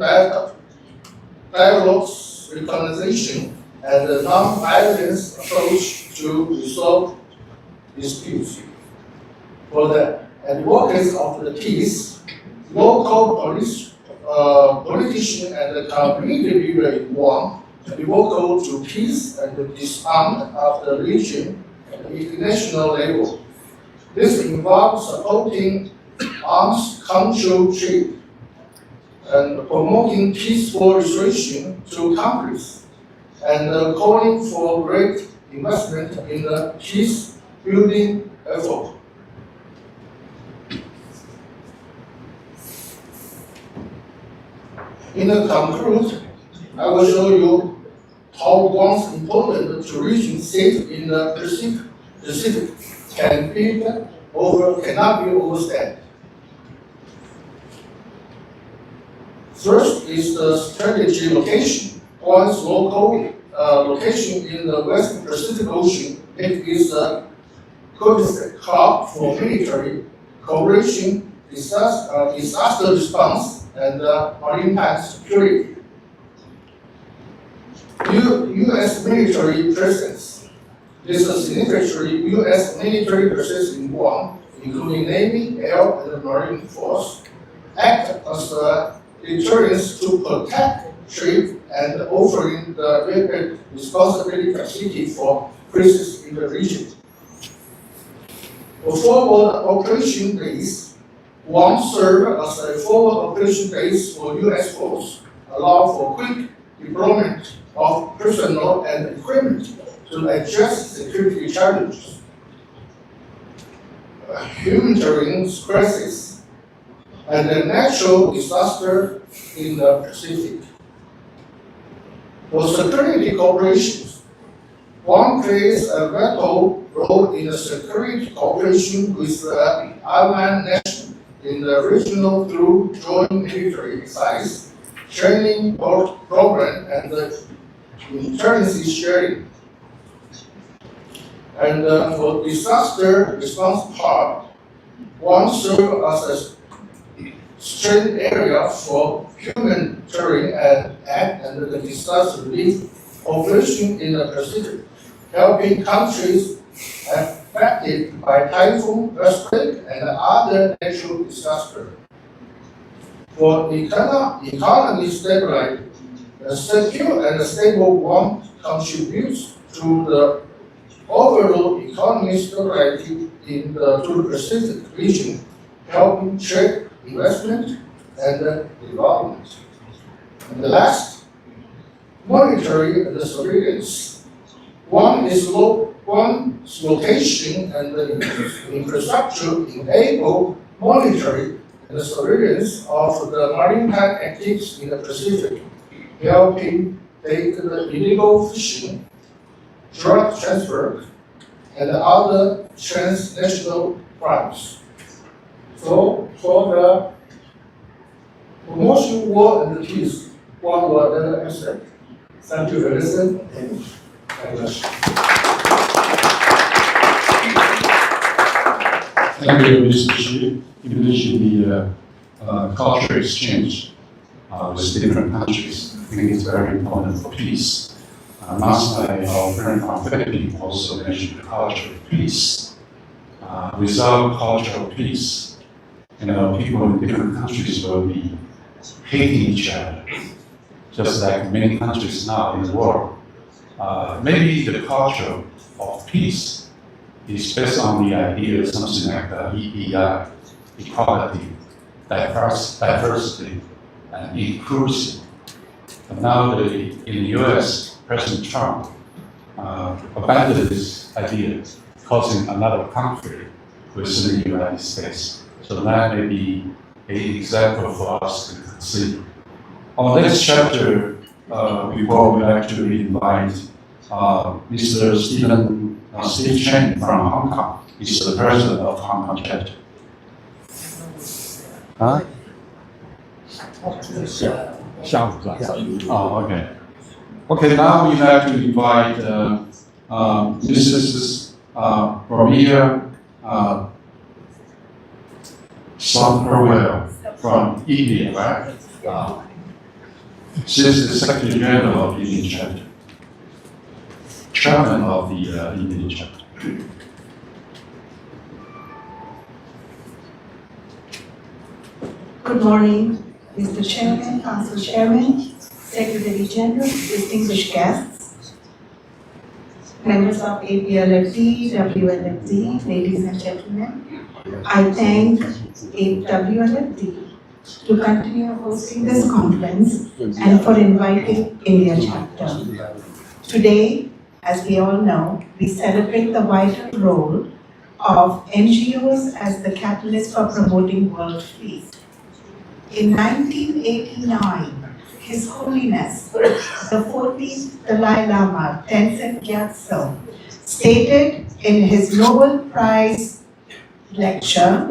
dialogues, reconciliation, and a non-violence approach to resolve disputes. For the advocates of the peace, local politicians and the community leaders want vocal to peace and disarm of the region at the international level. This involves supporting arms control trade and promoting peaceful restoration to conflicts and calling for great investment in the peace building effort. In the conclude, I will show you how Guam's important to region state in the Pacific cannot be overstated. First is the strategy location. Guam's local location in the West Pacific Ocean, it is a good hub for military cooperation, disaster response, and maritime security. U.S. military presence. This is significantly U.S. military presence in Guam, including Navy, Air, and Marine Force, act as a deterrence to protect trade and offering the rapid responsibility facility for crises in the region. For forward operation base, Guam serve as a forward operation base for U.S. force, allow for quick deployment of personnel and equipment to address security challenges. Humanitarian crisis and the natural disaster in the Pacific. For security cooperation, Guam plays a vital role in the security cooperation with the island nation in the regional through joint military exercise, training program, and the intelligence sharing. And for disaster response part, Guam serves as a strength area for humanitarian and the disaster relief operation in the Pacific, helping countries affected by typhoon, earthquake, and other natural disasters. For economy stability, a secure and stable Guam contributes to the overall economic stability in the Pacific region, helping trade, investment, and development. And the last, monetary and surveillance. Guam's location and the infrastructure enable monetary and surveillance of the maritime activities in the Pacific, helping take the illegal fishing, drug transfer, and other transnational crimes. So, for the promotion war and peace, one word answer. Thank you for listening. Thank you. Thank you, Mr. Xu. You mentioned the cultural exchange with different countries. I think it's very important for peace. Last night, our friend from Philippines also mentioned the culture of peace. Without cultural peace, people in different countries will be hating each other, just like many countries now in the world. Maybe the culture of peace is based on the idea of something like EEI, equality, diversity, and inclusion. But now in the US, President Trump abandoned this idea, causing another conflict within the United States. So that may be an example for us to consider. On this chapter, before we actually invite Mr. Steve Chen from Hong Kong. He's the president of Hong Kong chapter. Huh? Oh, okay. Okay, now we have to invite Mrs. Romia Sonperwell from India, right? She's the Secretary General of the Indian chapter, chairman of the Indian chapter. Good morning, Mr. Chairman, Council Chairman, Secretary General, distinguished guests. members of Aplfd, WLFD, ladies and gentlemen, I thank WLFD to continue hosting this conference and for inviting India chapter. Today, as we all know, we celebrate the vital role of NGOs as the catalyst for promoting world peace. In 1989, His Holiness, the 14th Dalai Lama, Tenzin Gyatso, stated in his Nobel Prize lecture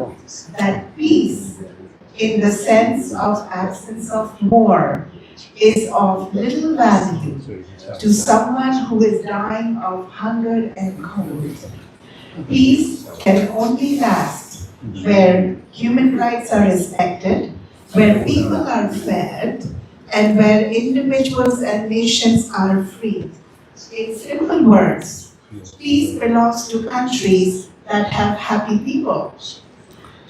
that peace, in the sense of absence of war, is of little value to someone who is dying of hunger and cold. Peace can only last where human rights are respected, where people are fed, and where individuals and nations are free. In simple words, peace belongs to countries that have happy people.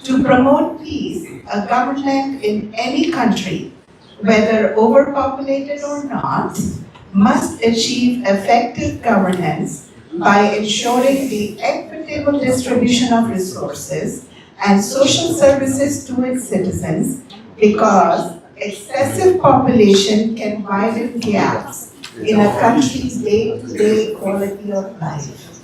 To promote peace, a government in any country, whether overpopulated or not, must achieve effective governance by ensuring the equitable distribution of resources and social services to its citizens, because excessive population can widen gaps in a country's day-to-day quality of life,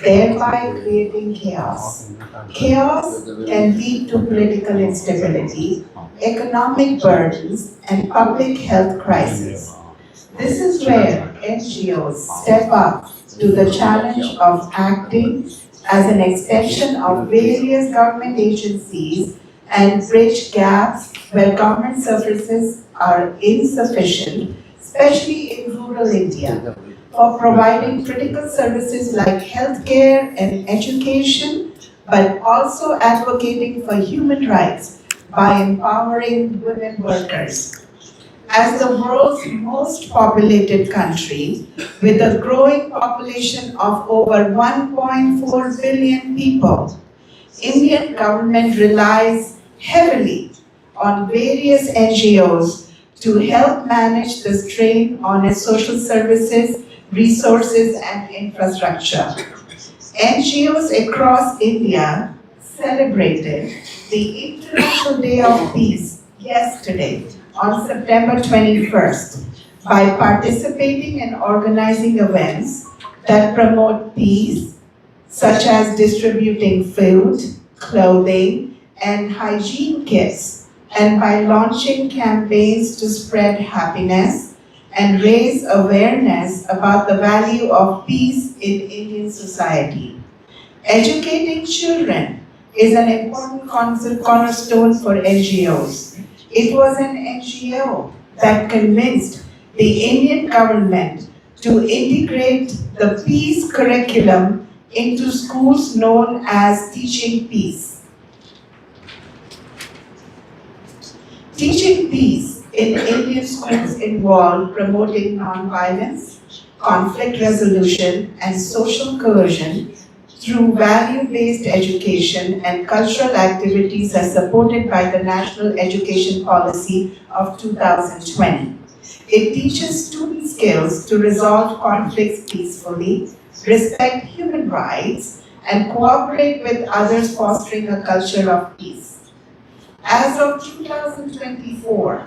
thereby creating chaos. Chaos can lead to political instability, economic burdens, and public health crises. This is where NGOs step up to the challenge of acting as an extension of various government agencies and bridge gaps where government services are insufficient, especially in rural India, for providing critical services like healthcare and education, but also advocating for human rights by empowering women workers. As the world's most populated country, with a growing population of over 1.4 billion people, Indian government relies heavily on various NGOs to help manage the strain on its social services, resources, and infrastructure. NGOs across India celebrated the International Day of Peace yesterday on September 21st by participating and organizing events that promote peace, such as distributing food, clothing, and hygiene kits, and by launching campaigns to spread happiness and raise awareness about the value of peace in Indian society. Educating children is an important cornerstone for NGOs. It was an NGO that convinced the Indian government to integrate the peace curriculum into schools known as Teaching Peace. Teaching peace in Indian schools involved promoting non-violence, conflict resolution, and social cohesion through value-based education and cultural activities as supported by the National Education Policy of 2020. It teaches student skills to resolve conflicts peacefully, respect human rights, and cooperate with others, fostering a culture of peace. As of 2024,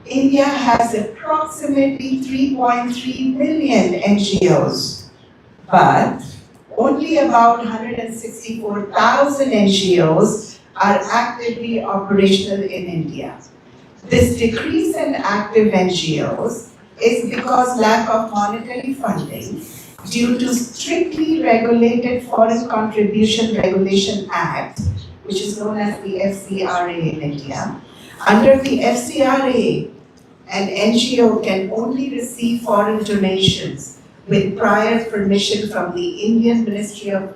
India has approximately 3.3 million NGOs, but only about 164,000 NGOs are actively operational in India. This decrease in active NGOs is because lack of monetary funding due to strictly regulated Foreign Contribution Regulation Act, which is known as the FCRA in India. Under the FCRA, an NGO can only receive foreign donations with prior permission from the Indian Ministry of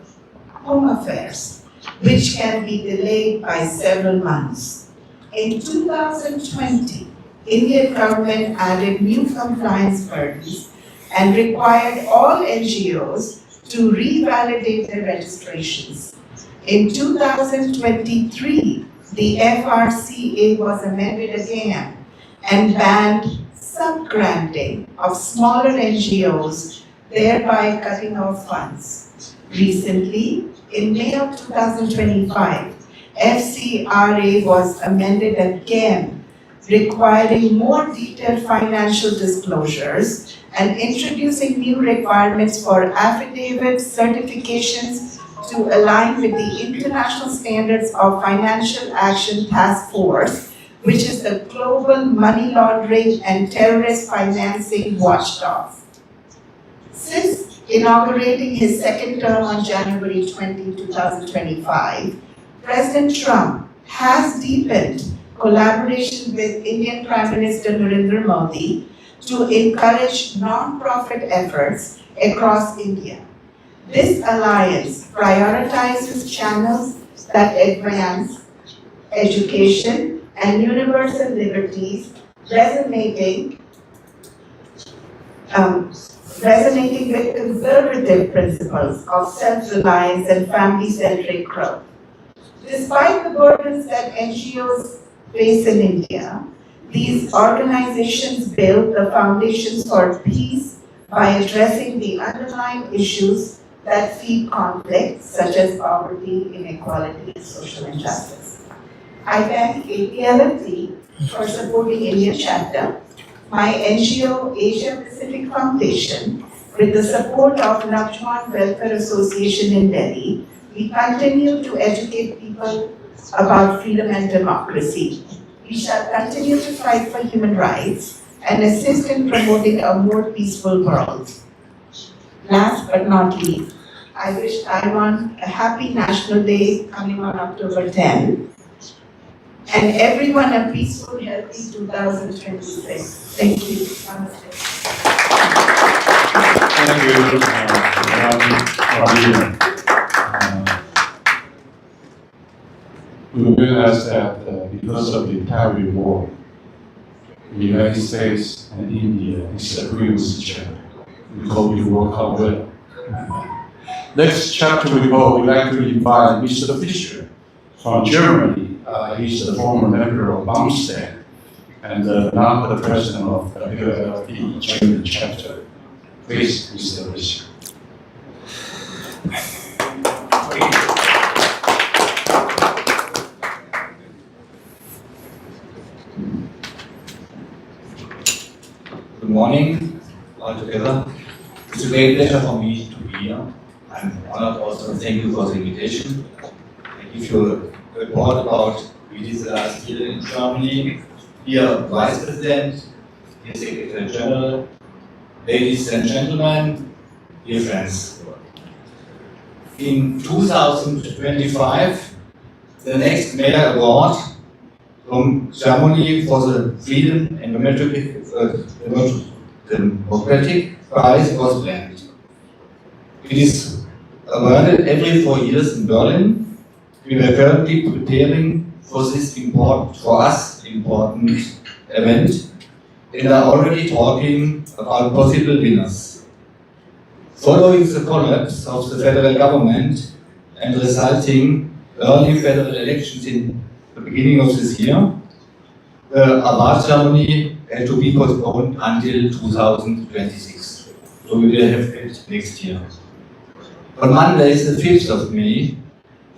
Home Affairs, which can be delayed by several months. In 2020, Indian government added new compliance burdens and required all NGOs to revalidate their registrations. In 2023, the FRCA was amended again and banned sub-granting of smaller NGOs thereby cutting off funds. Recently, in May of 2025, FCRA was amended again, requiring more detailed financial disclosures and introducing new requirements for affidavits, certifications to align with the International Standards of Financial Action Task Force, which is the global money laundering and terrorist financing watchdog. Since inaugurating his second term on January 20, 2025, President Trump has deepened collaboration with Indian Prime Minister Narendra Modi to encourage non-profit efforts across India. This alliance prioritizes channels that advance education and universal liberties, resonating with conservative principles of self-reliance and family-centric growth. Despite the burdens that NGOs face in India, these organizations build the foundations for peace by addressing the underlying issues that feed conflict, such as poverty, inequality, and social injustice. I thank Aplfd for supporting Indian chapter, my NGO Asia Pacific Foundation, with the support of Lakshman Welfare Association in Delhi. We continue to educate people about freedom and democracy. We shall continue to fight for human rights and assist in promoting a more peaceful world. Last but not least, I wish Taiwan a happy National Day coming on October 10, and everyone a peaceful, healthy 2026. Thank you. Namaste. Thank you, Madam. We realize that because of the Taiwan War, the United States and India disagree with each other. We hope you work out well. Next chapter report, we'd like to invite Mr. Fischer from Germany. He's the former member of Bundestag and now the president of the Aplfd German chapter. Please, Mr. Fischer. Good morning, all together. It's a great pleasure for me to be here. I'm honored also. Thank you for the invitation. I give you a report about we did the last year in Germany. Dear Vice President, dear Secretary General, ladies and gentlemen, dear friends. In 2025, the next Mayor Award from Germany for the Freedom and Democratic Prize was planned. It is awarded every 4 years in Berlin. We were currently preparing for this important event and are already talking about possible winners. Following the collapse of the federal government and resulting early federal elections in the beginning of this year, the award ceremony had to be postponed until 2026. So we will have it next year. On Monday, the 5th of May,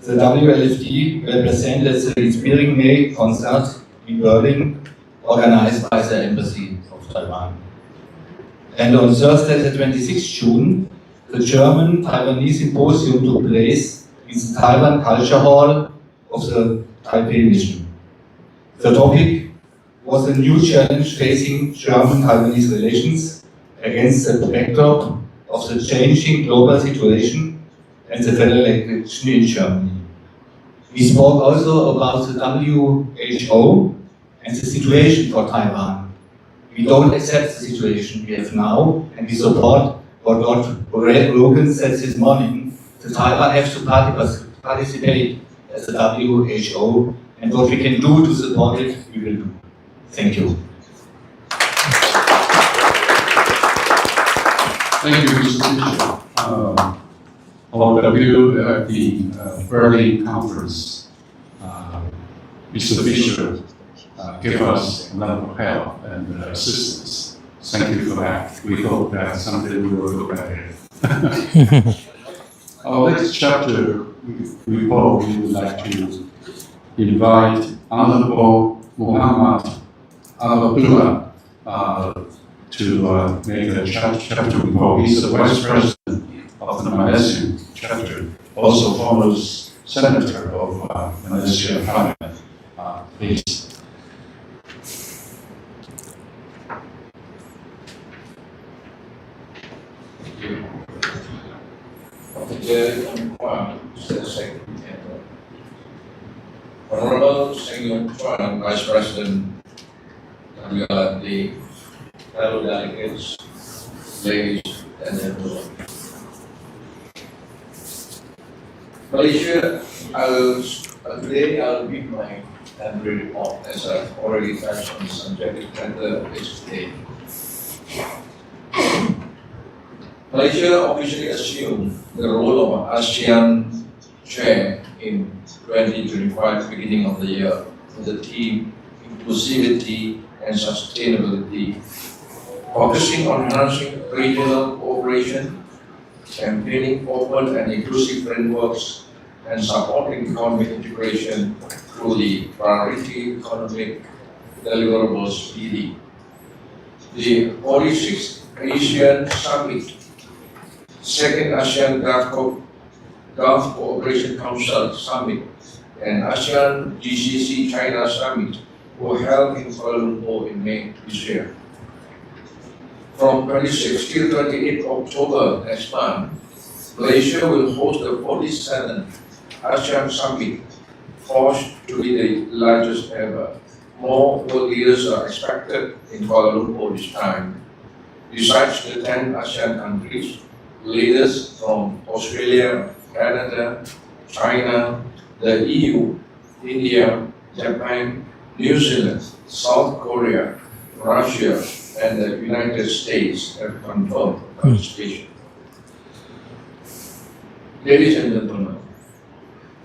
the WLFD will present at the Inspiring May concert in Berlin, organized by the Embassy of Taiwan. And on Thursday, the 26th June, the German Taiwanese Symposium took place in the Taiwan Culture Hall of the Taipei Mission. The topic was a new challenge facing German-Taiwanese relations against the backdrop of the changing global situation and the federal election in Germany. We spoke also about the WHO and the situation for Taiwan. We don't accept the situation we have now, and we support what Dr. Rogan said this morning, that Taiwan has to participate as the WHO, and what we can do to support it, we will do. Thank you. Thank you, Mr. Fischer. Our WLFD Berlin conference, Mr. Fischer gave us a lot of help and assistance. Thank you for that. We hope that someday we will look at it. Our next chapter, we hope we would like to invite Honorable Muhammad Abdullah to make a chapter report. He's the Vice President of the Malaysian chapter, also former Senator of Malaysia Parliament. Please. Honorable Ngo의 Vice President, WLFD, fellow delegates, ladies and gentlemen. Malaysia, today I'll give my country report as I've already touched on the subject at the today. Malaysia officially assumed the role of ASEAN chair in 2025, beginning of the year, with the theme Inclusivity and Sustainability, focusing on enhancing regional cooperation, campaigning open and inclusive frameworks, and supporting economic integration through the priority economic deliverables PD. The 46th Asian Summit, Second ASEAN Gulf Cooperation Council Summit, and ASEAN GCC China Summit were held in Kuala Lumpur in May this year. From 26 till 28 October next month, Malaysia will host the 47th ASEAN Summit, forged to be the largest ever. More world leaders are expected in Kuala Lumpur this time. Besides the 10 ASEAN countries, leaders from Australia, Canada, China, the EU, India, Japan, New Zealand, South Korea, Russia, and the United States have confirmed participation. Ladies and gentlemen,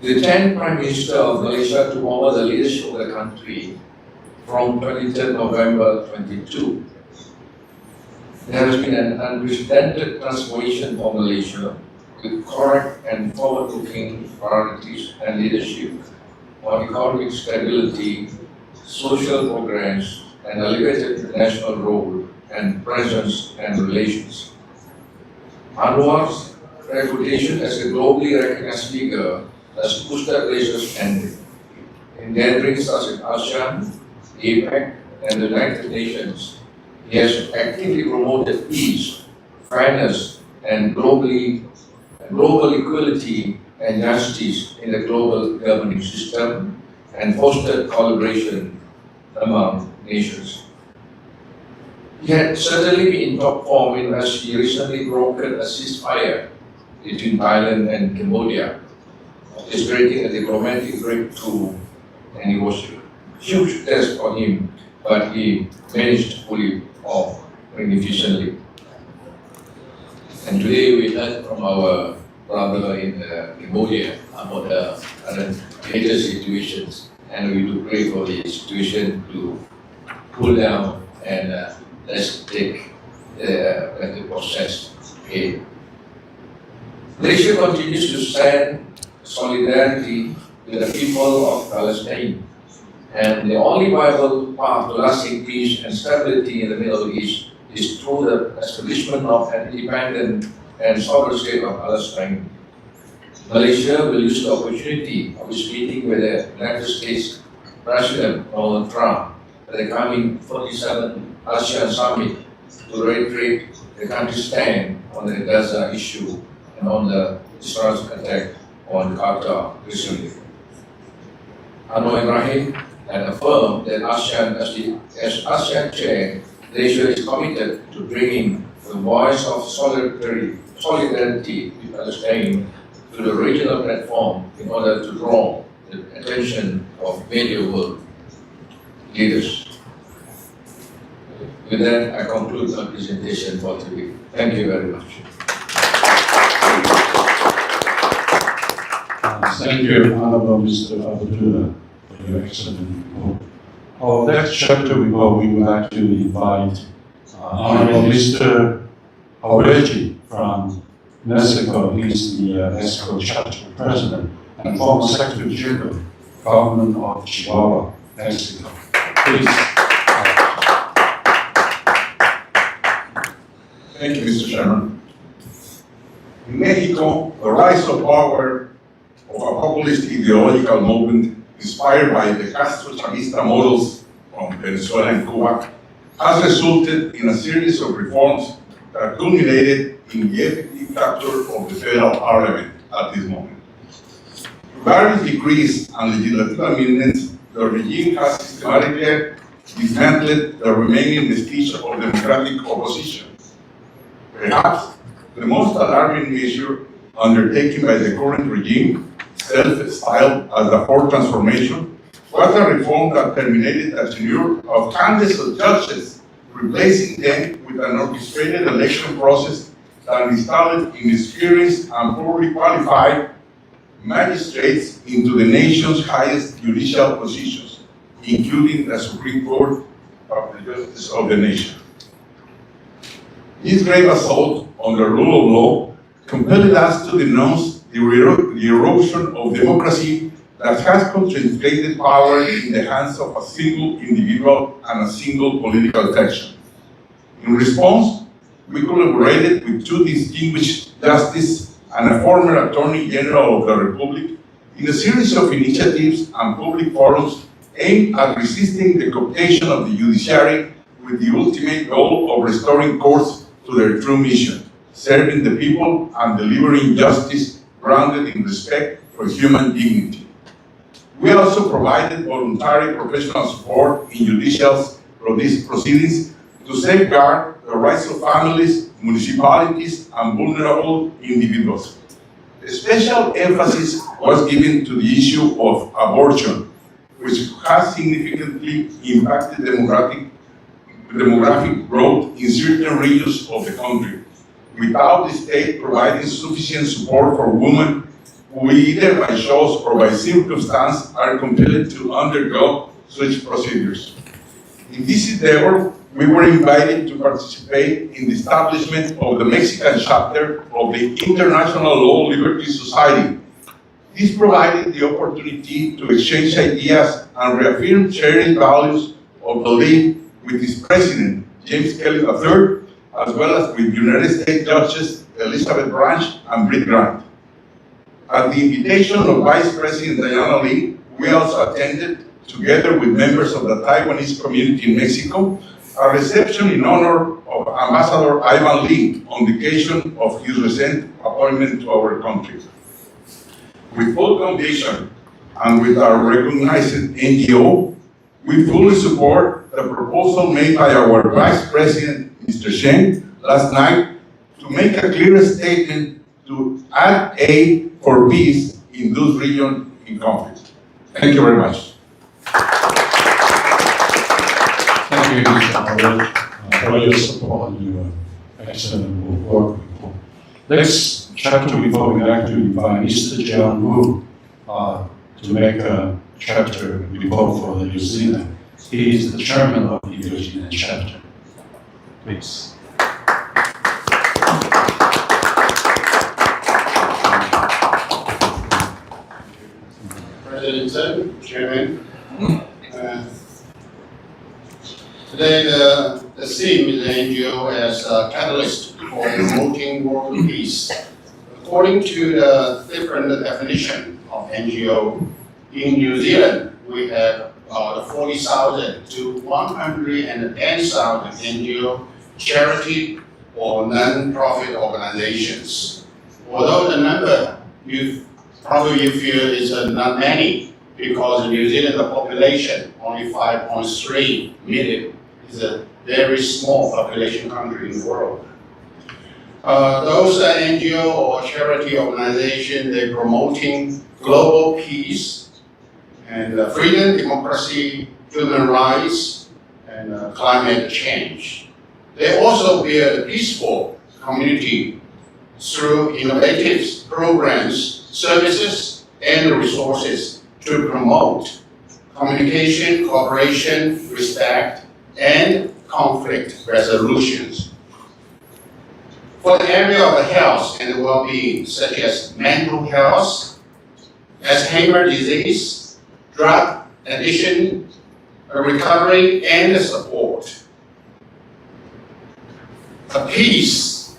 the 10th Prime Minister of Malaysia took over the leadership of the country from 23rd November 22. There has been an unprecedented transformation for Malaysia with correct and forward-looking priorities and leadership on economic stability, social progress, and elevated international role and presence and relations. Anwar's reputation as a globally recognized figure has boosted Malaysia's standing. In gatherings such as ASEAN, APEC, and the United Nations, he has actively promoted peace, fairness, and global equality and justice in the global governing system, and fostered collaboration among nations. He had certainly been in top form as he recently brokered a ceasefire between Thailand and Cambodia, orchestrating a diplomatic breakthrough, and it was a huge test for him, but he managed to pull it off magnificently. And today we heard from our brother in Cambodia about the current major situations, and we do pray for the situation to cool down and let's take the process ahead. Malaysia continues to stand solidarity with the people of Palestine, and the only viable path to lasting peace and stability in the Middle East is through the establishment of an independent and sovereign state of Palestine. Malaysia will use the opportunity of its meeting with the United States President Donald Trump at the coming 47th ASEAN Summit to reiterate the country's stand on the Gaza issue and on the Israel's attack on Qatar recently. Ngo의 had affirmed that as ASEAN chair, Malaysia is committed to bringing the voice of solidarity with Palestine to the regional platform in order to draw the attention of major world leaders. With that, I conclude my presentation for today. Thank you very much. Thank you, Honorable Mr. Abdullah, for your excellent report. Our next chapter report, we would like to invite Honorable Mr. Ngo의 from Mexico, he's the Mexico chapter president and former Secretary General, Government of Chihuahua, Mexico. Please. Thank you, Mr. Chairman. In Mexico, the rise of power of a populist ideological movement inspired by the Castro Chavista models from Venezuela and Cuba has resulted in a series of reforms that culminated in the effective capture of the federal parliament at this moment. Through various decrees and legislative amendments, the regime has systematically dismantled the remaining vestige of democratic opposition. Perhaps the most alarming measure undertaken by the current regime, self-styled as the fourth transformation, was a reform that terminated the tenure of countless of judges, replacing them with an orchestrated election process that installed inexperienced and poorly qualified magistrates into the nation's highest judicial positions, including the Supreme Court of the Justice of the nation. This grave assault on the rule of law compelled us to denounce the erosion of democracy that has concentrated power in the hands of a single individual and a single political faction. In response, we collaborated with two distinguished justices and a former Attorney General of the Republic in a series of initiatives and public forums aimed at resisting the cooptation of the judiciary with the ultimate goal of restoring courts to their true mission, serving the people and delivering justice grounded in respect for human dignity. We also provided voluntary professional support in judicial proceedings to safeguard the rights of families, municipalities, and vulnerable individuals. A special emphasis was given to the issue of abortion, which has significantly impacted demographic growth in certain regions of the country, without the state providing sufficient support for women who either by choice or by circumstance are compelled to undergo such procedures. In this endeavor, we were invited to participate in the establishment of the Mexican chapter of the International Law Liberty Society. This provided the opportunity to exchange ideas and reaffirm shared values of belief with its president, James Kelly III, as well as with United States Judges Elizabeth Branch and Britt Grant. At the invitation of Vice President Diana Lee, we also attended, together with members of the Taiwanese community in Mexico, a reception in honor of Ambassador Ivan Lee on the occasion of his recent appointment to our country. With full conviction and with our recognized NGO, we fully support the proposal made by our Vice President, Mr. Shen, last night to make a clear statement to add aid for peace in those regions in conflict. Thank you very much. Thank you, Mr. Ngo의, for your support and your excellent work. Next chapter, we would like to invite Mr. John Wu to make a chapter report for the New Zealand. He is the chairman of the New Zealand chapter. Please. President Sun, Chairman. Today, the theme is the NGO as a catalyst for promoting world peace. According to the different definition of NGO, in New Zealand, we have about 40,000 to 110,000 NGO, charity or non-profit organizations. Although the number you probably feel is not many, because in New Zealand, the population, only 5.3 million, is a very small population country in the world. Those NGO or charity organizations, they're promoting global peace and freedom, democracy, human rights, and climate change. They also build a peaceful community through innovative programs, services, and resources to promote communication, cooperation, respect, and conflict resolutions. For the area of health and well-being, such as mental health, Alzheimer's disease, drug addiction, recovery, and support. A peace,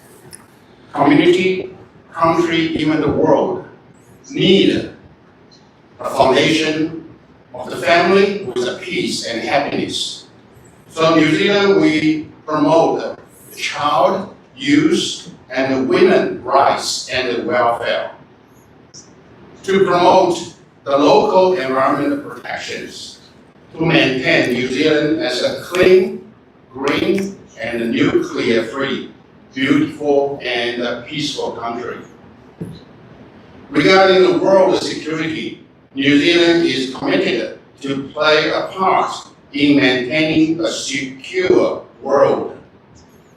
community, country, even the world need a foundation of the family with a peace and happiness. So in New Zealand, we promote the child, youth, and the women rights and the welfare. To promote the local environmental protections, to maintain New Zealand as a clean, green, and nuclear-free, beautiful, and peaceful country. Regarding the world security, New Zealand is committed to play a part in maintaining a secure world.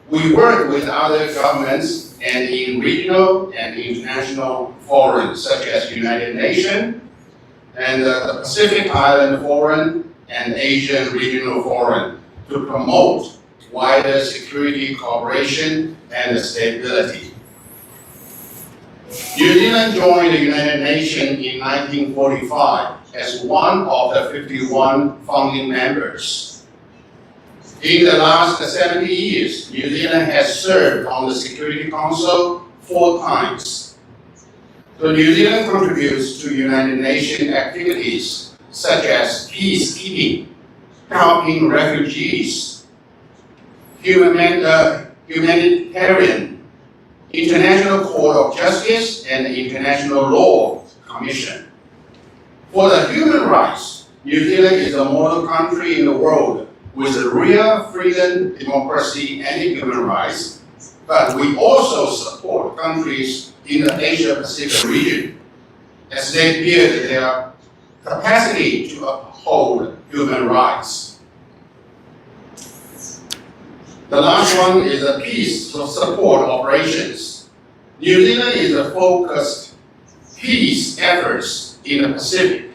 We work with other governments and in regional and international forums such as United Nations and the Pacific Island Forum and Asian Regional Forum to promote wider security cooperation and stability. New Zealand joined the United Nations in 1945 as one of the 51 founding members. In the last 70 years, New Zealand has served on the Security Council 4 times. So New Zealand contributes to United Nations activities such as peacekeeping, helping refugees, humanitarian, International Court of Justice, and the International Law Commission. For the human rights, New Zealand is a model country in the world with real freedom, democracy, and human rights, but we also support countries in the Asia-Pacific region as they build their capacity to uphold human rights. The last one is the peace support operations. New Zealand is a focused peace efforts in the Pacific.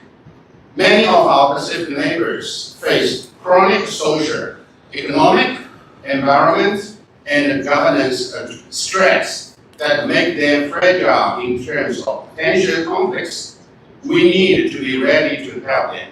Many of our Pacific neighbors face chronic social, economic, environment, and governance stress that make them fragile in terms of potential conflicts. We need to be ready to help them.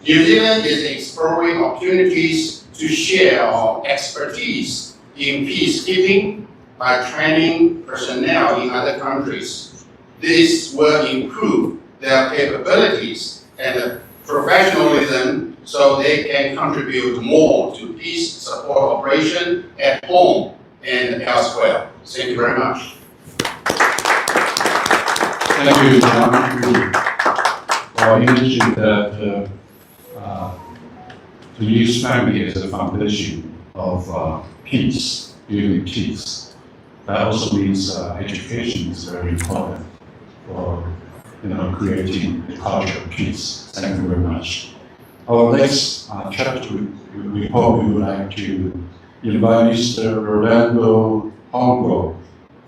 New Zealand is exploring opportunities to share our expertise in peacekeeping by training personnel in other countries. This will improve their capabilities and professionalism so they can contribute more to peace support operation at home and elsewhere. Thank you very much. Thank you, John. Well, you mentioned that to use family as a foundation of peace, building peace. That also means education is very important for creating a culture of peace. Thank you very much. Our next chapter, we hope we would like to invite Mr. Orlando Hongro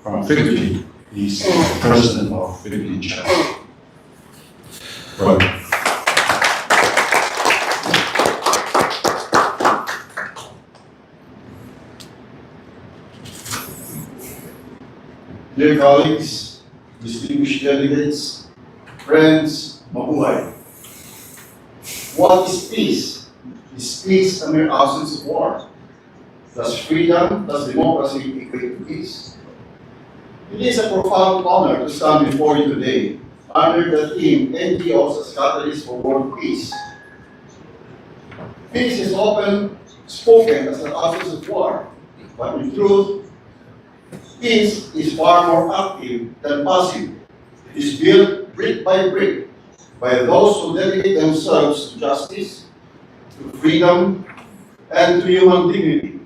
from Philippines. He's the president of Philippine chapter. Right. Dear colleagues, distinguished delegates, friends, mabuhay. What is peace? Is peace a mere absence of war? Does freedom, does democracy equate to peace? It is a profound honor to stand before you today under the theme NGOs as catalysts for world peace. Peace is often spoken as an absence of war, but in truth, peace is far more active than passive. It is built brick by brick by those who dedicate themselves to justice, to freedom, and to human dignity.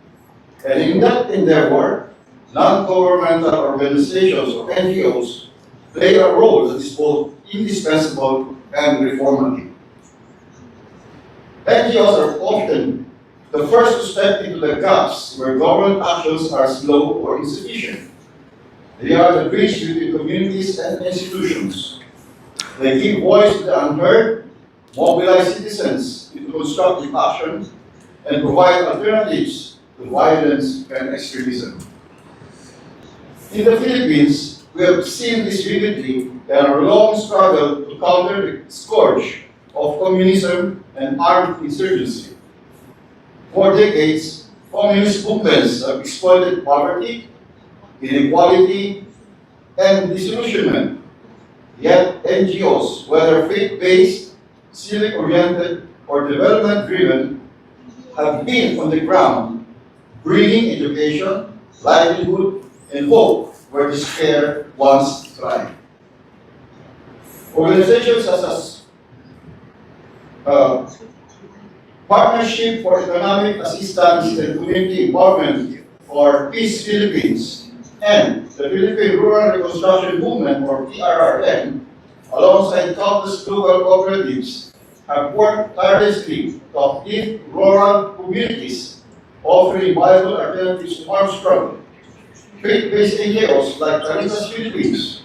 And in that endeavor, non-governmental organizations or NGOs play a role that is both indispensable and reformative. NGOs are often the first to step into the gaps where government actions are slow or insufficient. They are the bridge between communities and institutions. They give voice to the unheard, mobilize citizens into constructive action, and provide alternatives to violence and extremism. In the Philippines, we have seen this vividly in our long struggle to counter the scourge of communism and armed insurgency. For decades, communist movements have exploited poverty, inequality, and disillusionment. Yet NGOs, whether faith-based, civic-oriented, or development-driven, have been on the ground, bringing education, livelihood, and hope where despair once thrived. Organizations such as Partnership for Economic Assistance and Community Empowerment, or Peace Philippines, and the Philippine Rural Reconstruction Movement, or PRRM, alongside countless local cooperatives, have worked tirelessly to uplift rural communities, offering viable alternatives to farm struggle. Faith-based NGOs like Caritas Philippines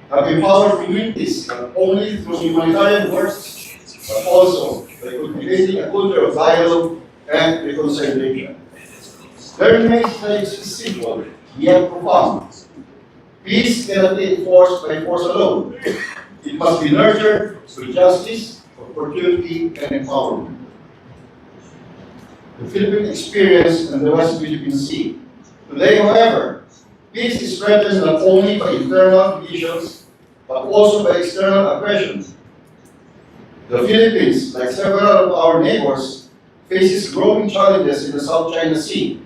have empowered communities not only through humanitarian work, but also by cultivating a culture of dialogue and reconciliation. Their message is simple, yet profound. Peace cannot be enforced by force alone. It must be nurtured through justice, opportunity, and empowerment. The Philippine experience in the West Philippine Sea. Today, however, peace is threatened not only by internal divisions, but also by external aggression. The Philippines, like several of our neighbors, faces growing challenges in the South China Sea.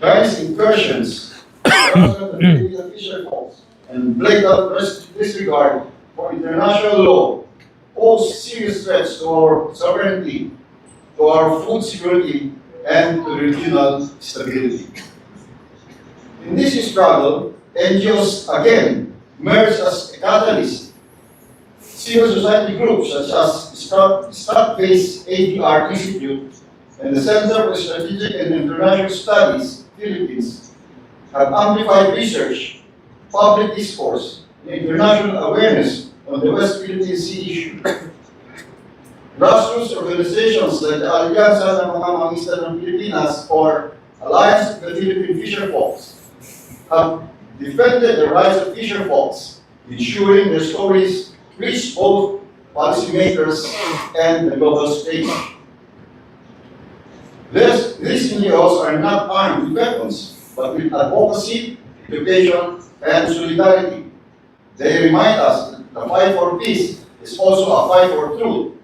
Chinese incursions, the fishery faults, and blatant disregard for international law pose serious threats to our sovereignty, to our food security, and to regional stability. In this struggle, NGOs again emerge as a catalyst. Civil society groups such as Start-based ADR Institute and the Center for Strategic and International Studies, Philippines, have amplified research, public discourse, and international awareness on the West Philippine Sea issue. Grassroots organizations like the Alianza ng mga Mangisda ng Pilipinas or Alliance of the Philippine Fisher Folks have defended the rights of fisher folks, ensuring their stories reach both policymakers and the global stage. These NGOs are not armed with weapons, but with advocacy, education, and solidarity. They remind us that the fight for peace is also a fight for truth,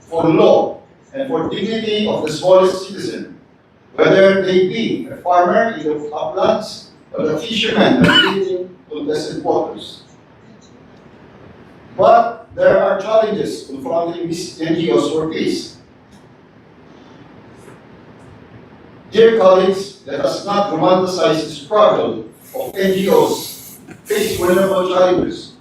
for law, and for dignity of the smallest citizen, whether they be a farmer in the uplands or a fisherman navigating contested waters. But there are challenges confronting these NGOs for peace. Dear colleagues, let us not romanticize the struggle of NGOs face vulnerable challenges.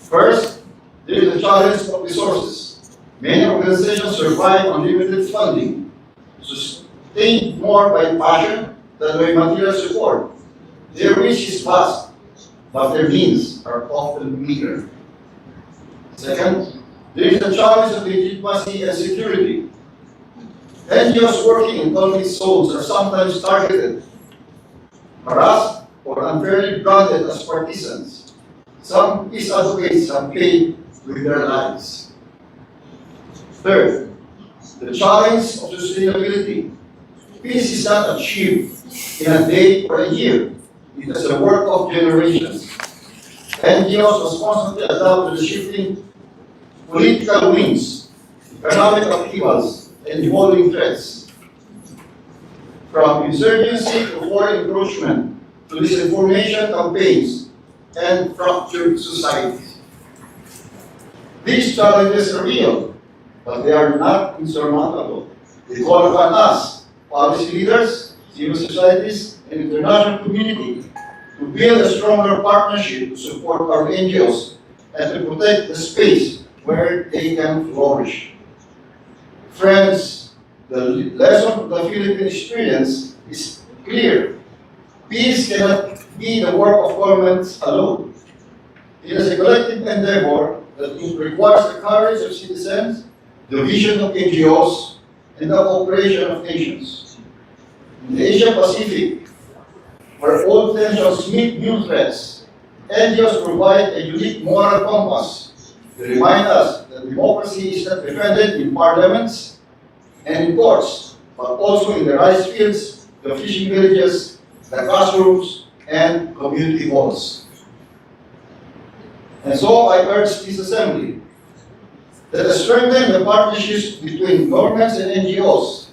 First, there is the challenge of resources. Many organizations survive on limited funding, sustained more by passion than by material support. Their reach is vast, but their means are often meager. Second, there is the challenge of legitimacy and security. NGOs working in conflict zones are sometimes targeted, harassed, or unfairly branded as partisans. Some peace advocates have paid with their lives. Third, the challenge of sustainability. Peace is not achieved in a day or a year. It is a work of generations. NGOs must constantly adapt to the shifting political winds, economic upheavals, and evolving threats. From insurgency to foreign encroachment to disinformation campaigns and fractured societies. These challenges are real, but they are not insurmountable. They call upon us, policy leaders, civil societies, and international community to build a stronger partnership to support our NGOs and to protect the space where they can flourish. Friends, the lesson of the Philippine experience is clear. Peace cannot be the work of governments alone. It is a collective endeavor that requires the courage of citizens, the vision of NGOs, and and the cooperation of nations. In the Asia Pacific, where old tensions meet new threats, NGOs provide a unique moral compass to remind us that democracy is not defended in parliaments and in courts, but also in the rice fields, the fishing villages, the classrooms, and community halls. And so I urge this assembly that to strengthen the partnerships between governments and NGOs,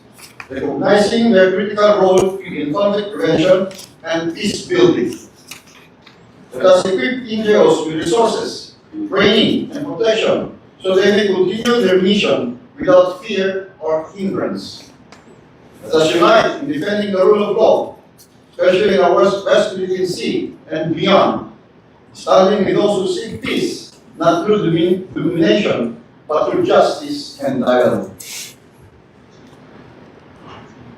recognizing their critical role in conflict prevention and peace building. Let us equip NGOs with resources, training, and protection so they may continue their mission without fear or hindrance. Let us unite in defending the rule of law, especially in our West Philippine Sea and beyond, standing with those who seek peace, not through domination, but through justice and dialogue.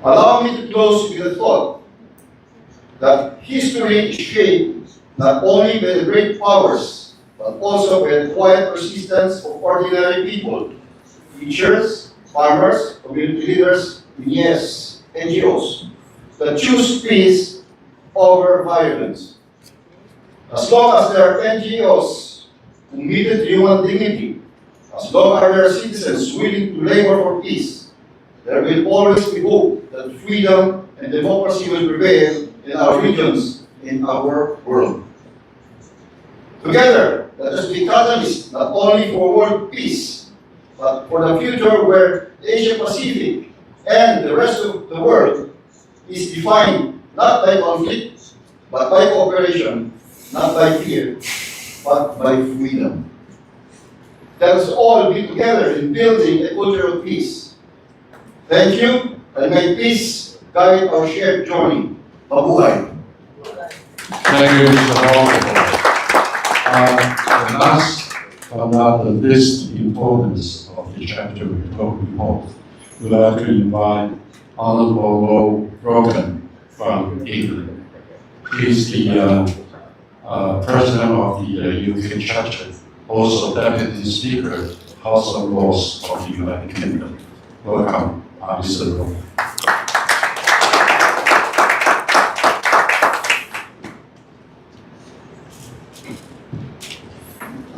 Allow me to close with a thought that history is shaped not only by the great powers, but also by the quiet persistence of ordinary people, teachers, farmers, community leaders, and yes, NGOs, that choose peace over violence. As long as there are NGOs committed to human dignity, as long as there are citizens willing to labor for peace, there will always be hope that freedom and democracy will prevail in our regions, in our world. Together, let us be catalysts not only for world peace, but for the future where the Asia Pacific and the rest of the world is defined not by conflict, but by cooperation, not by fear, but by freedom. Let us all be together in building a culture of peace. Thank you, and may peace guide our shared journey. Mabuhay! Thank you, Mr. Hall. Last but not the least importance of the chapter report, we'd like to invite Honorable Brogan from England. He's the President of the UK chapter, also Deputy Speaker, House of Lords of the United Kingdom. Welcome, Mr. Brogan.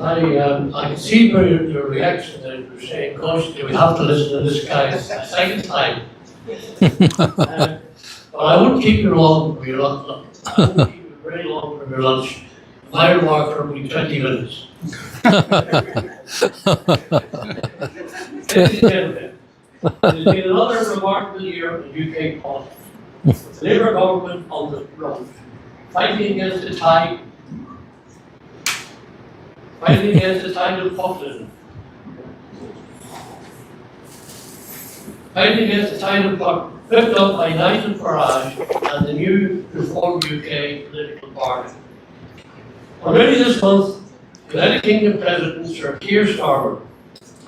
I can see by your reaction that you're saying, gosh, do we have to listen to this guy a second time? But I wouldn't keep you long for your lunch. I wouldn't keep you very long for your lunch. My remarks will be 20 minutes. Ladies and gentlemen, it has been another remarkable year in UK politics. The Labour government on the road, fighting against the tide of populism. Fighting against the tide of populism, whipped up by Nigel Farage and the new Reform UK political party. Already this month, the United Kingdom President Sir Keir Starmer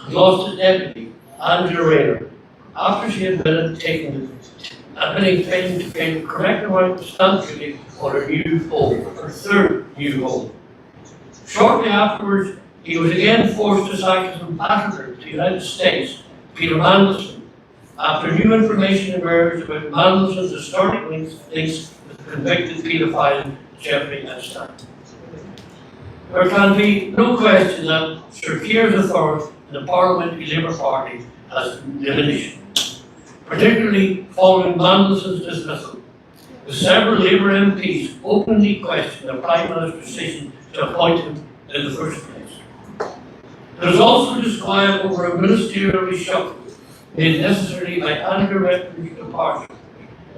has lost his deputy, Angela Rayner, after she admitted failing to pay the correct amount of stamp duty on her new home, her third new home. Shortly afterwards, he was again forced to sack his ambassador to the United States, Peter Mandelson, after new information emerged about Mandelson's historic links with the convicted paedophile Jeffrey Epstein. There can be no question that Sir Keir's authority in the Parliamentary Labour Party has diminished, particularly following Mandelson's dismissal, with several Labour MPs openly questioning the Prime Minister's decision to appoint him in the first place. There is also disquiet over a ministerial reshuffle made necessary by Andrew Redford's departure,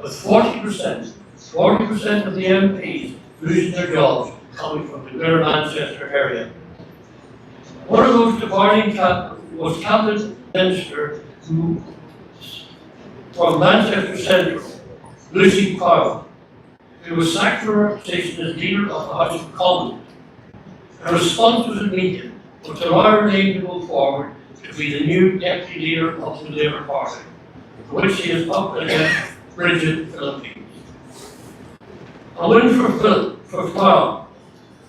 with 40% of the MPs losing their jobs coming from the Greater Manchester area. One of those departing was Cabinet Minister from Manchester Central, Lucy Powell, who was sacked from her position as leader of the House of Commons. Her response was immediate, but to allow her name to go forward to be the new deputy leader of the Labour Party, for which she is up against Bridget Philippines. A win for Powell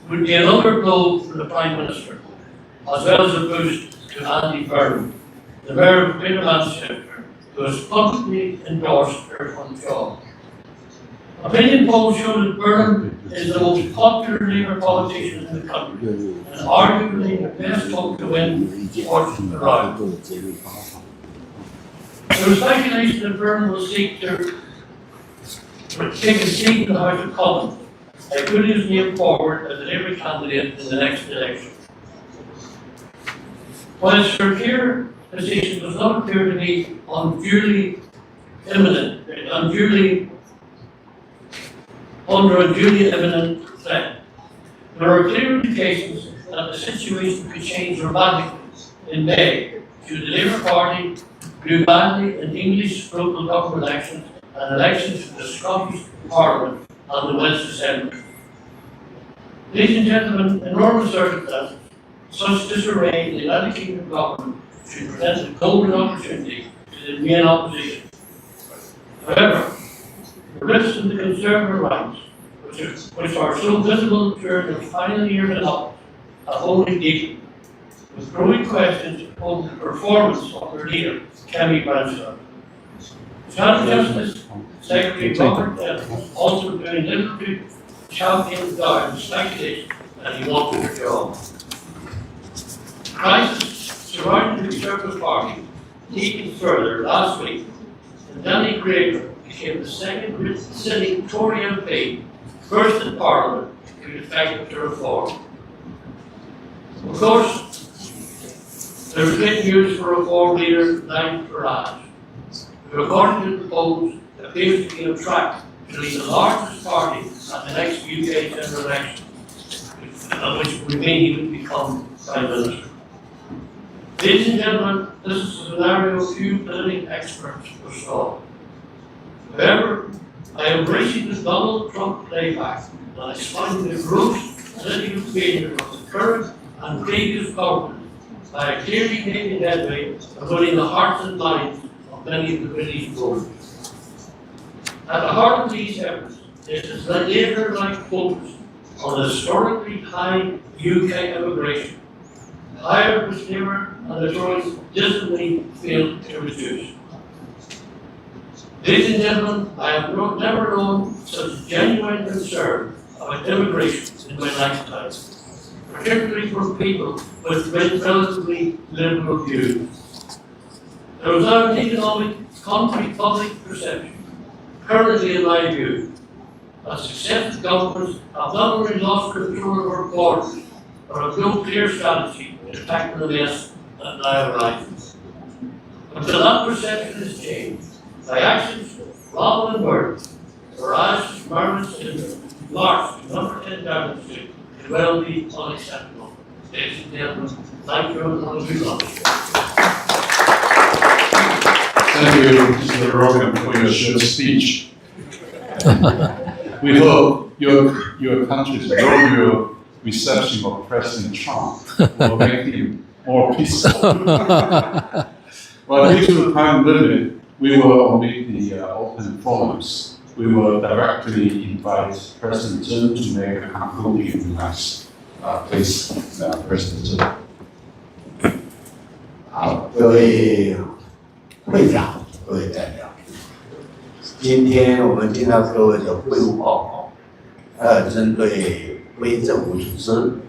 would be another blow for the Prime Minister, as well as a boost to Andy Byrne, the Mayor of Greater Manchester, who has publicly endorsed her on the job. Opinion polls show that Burnham is the most popular Labour politician in the country, and arguably the best hope to win Fortune around. There is speculation that Burnham will seek to take a seat in the House of Commons and put his name forward as a Labour candidate in the next election. Whilst her clear position does not appear to be unduly imminent, under a duly imminent threat, there are clear indications that the situation could change dramatically in May should the Labour Party do badly in English local government elections and elections to the Scottish Parliament and the Welsh Assembly. Ladies and gentlemen, in normal circumstances, such disarray in the United Kingdom government should present a golden opportunity to the main opposition. However, the rifts in the Conservative ranks, which are so visible during the final years in office, have only deepened, with growing questions over the performance of their leader, CameraFi. Scottish Justice Secretary Robert Dennis also doing little to champion down speculation that he wanted the job. Crisis surrounding the Conservative Party deepened further last week, and Danny Craig became the second sitting Tory MP, first in Parliament, to defect to reform. Of course, there is great news for Reform leader Nigel Farage, who, according to the polls, appears to be on track to lead the largest party at the next UK general election, which would mean he would become Prime Minister. Ladies and gentlemen, this is a scenario few political experts foresaw. However, I am embracing the Donald Trump playback and explaining the gross political failure of the current and previous government by clearly making headway and winning the hearts and minds of many of the British voters. At the heart of these efforts is the Labour-like focus on historically high UK immigration, higher which Labour and the Tories dismally failed to reduce. Ladies and gentlemen, I have never known such genuine concern about immigration in my lifetime, particularly from people with relatively liberal views. There is now an economic, concrete public perception, currently in my view, that successive governments have not only lost control of our borders, but have no clear strategy to tackle the mess that now arises. Until that perception is changed, by actions rather than words, Farage's performance in March, number 10 Downing Street, could well be unacceptable. Ladies and gentlemen, thank you and have a good lunch. Thank you, Mr. Rogan, for your short speech. We hope your country's royal reception of President Trump will make him more peaceful. Well, due to the time limit, we will omit the open forums. We will directly invite President Zheng to make a concluding remarks. Please, President Zheng. 好，各位会长、各位代表，今天我们听到各位的会务报告，针对非政府组织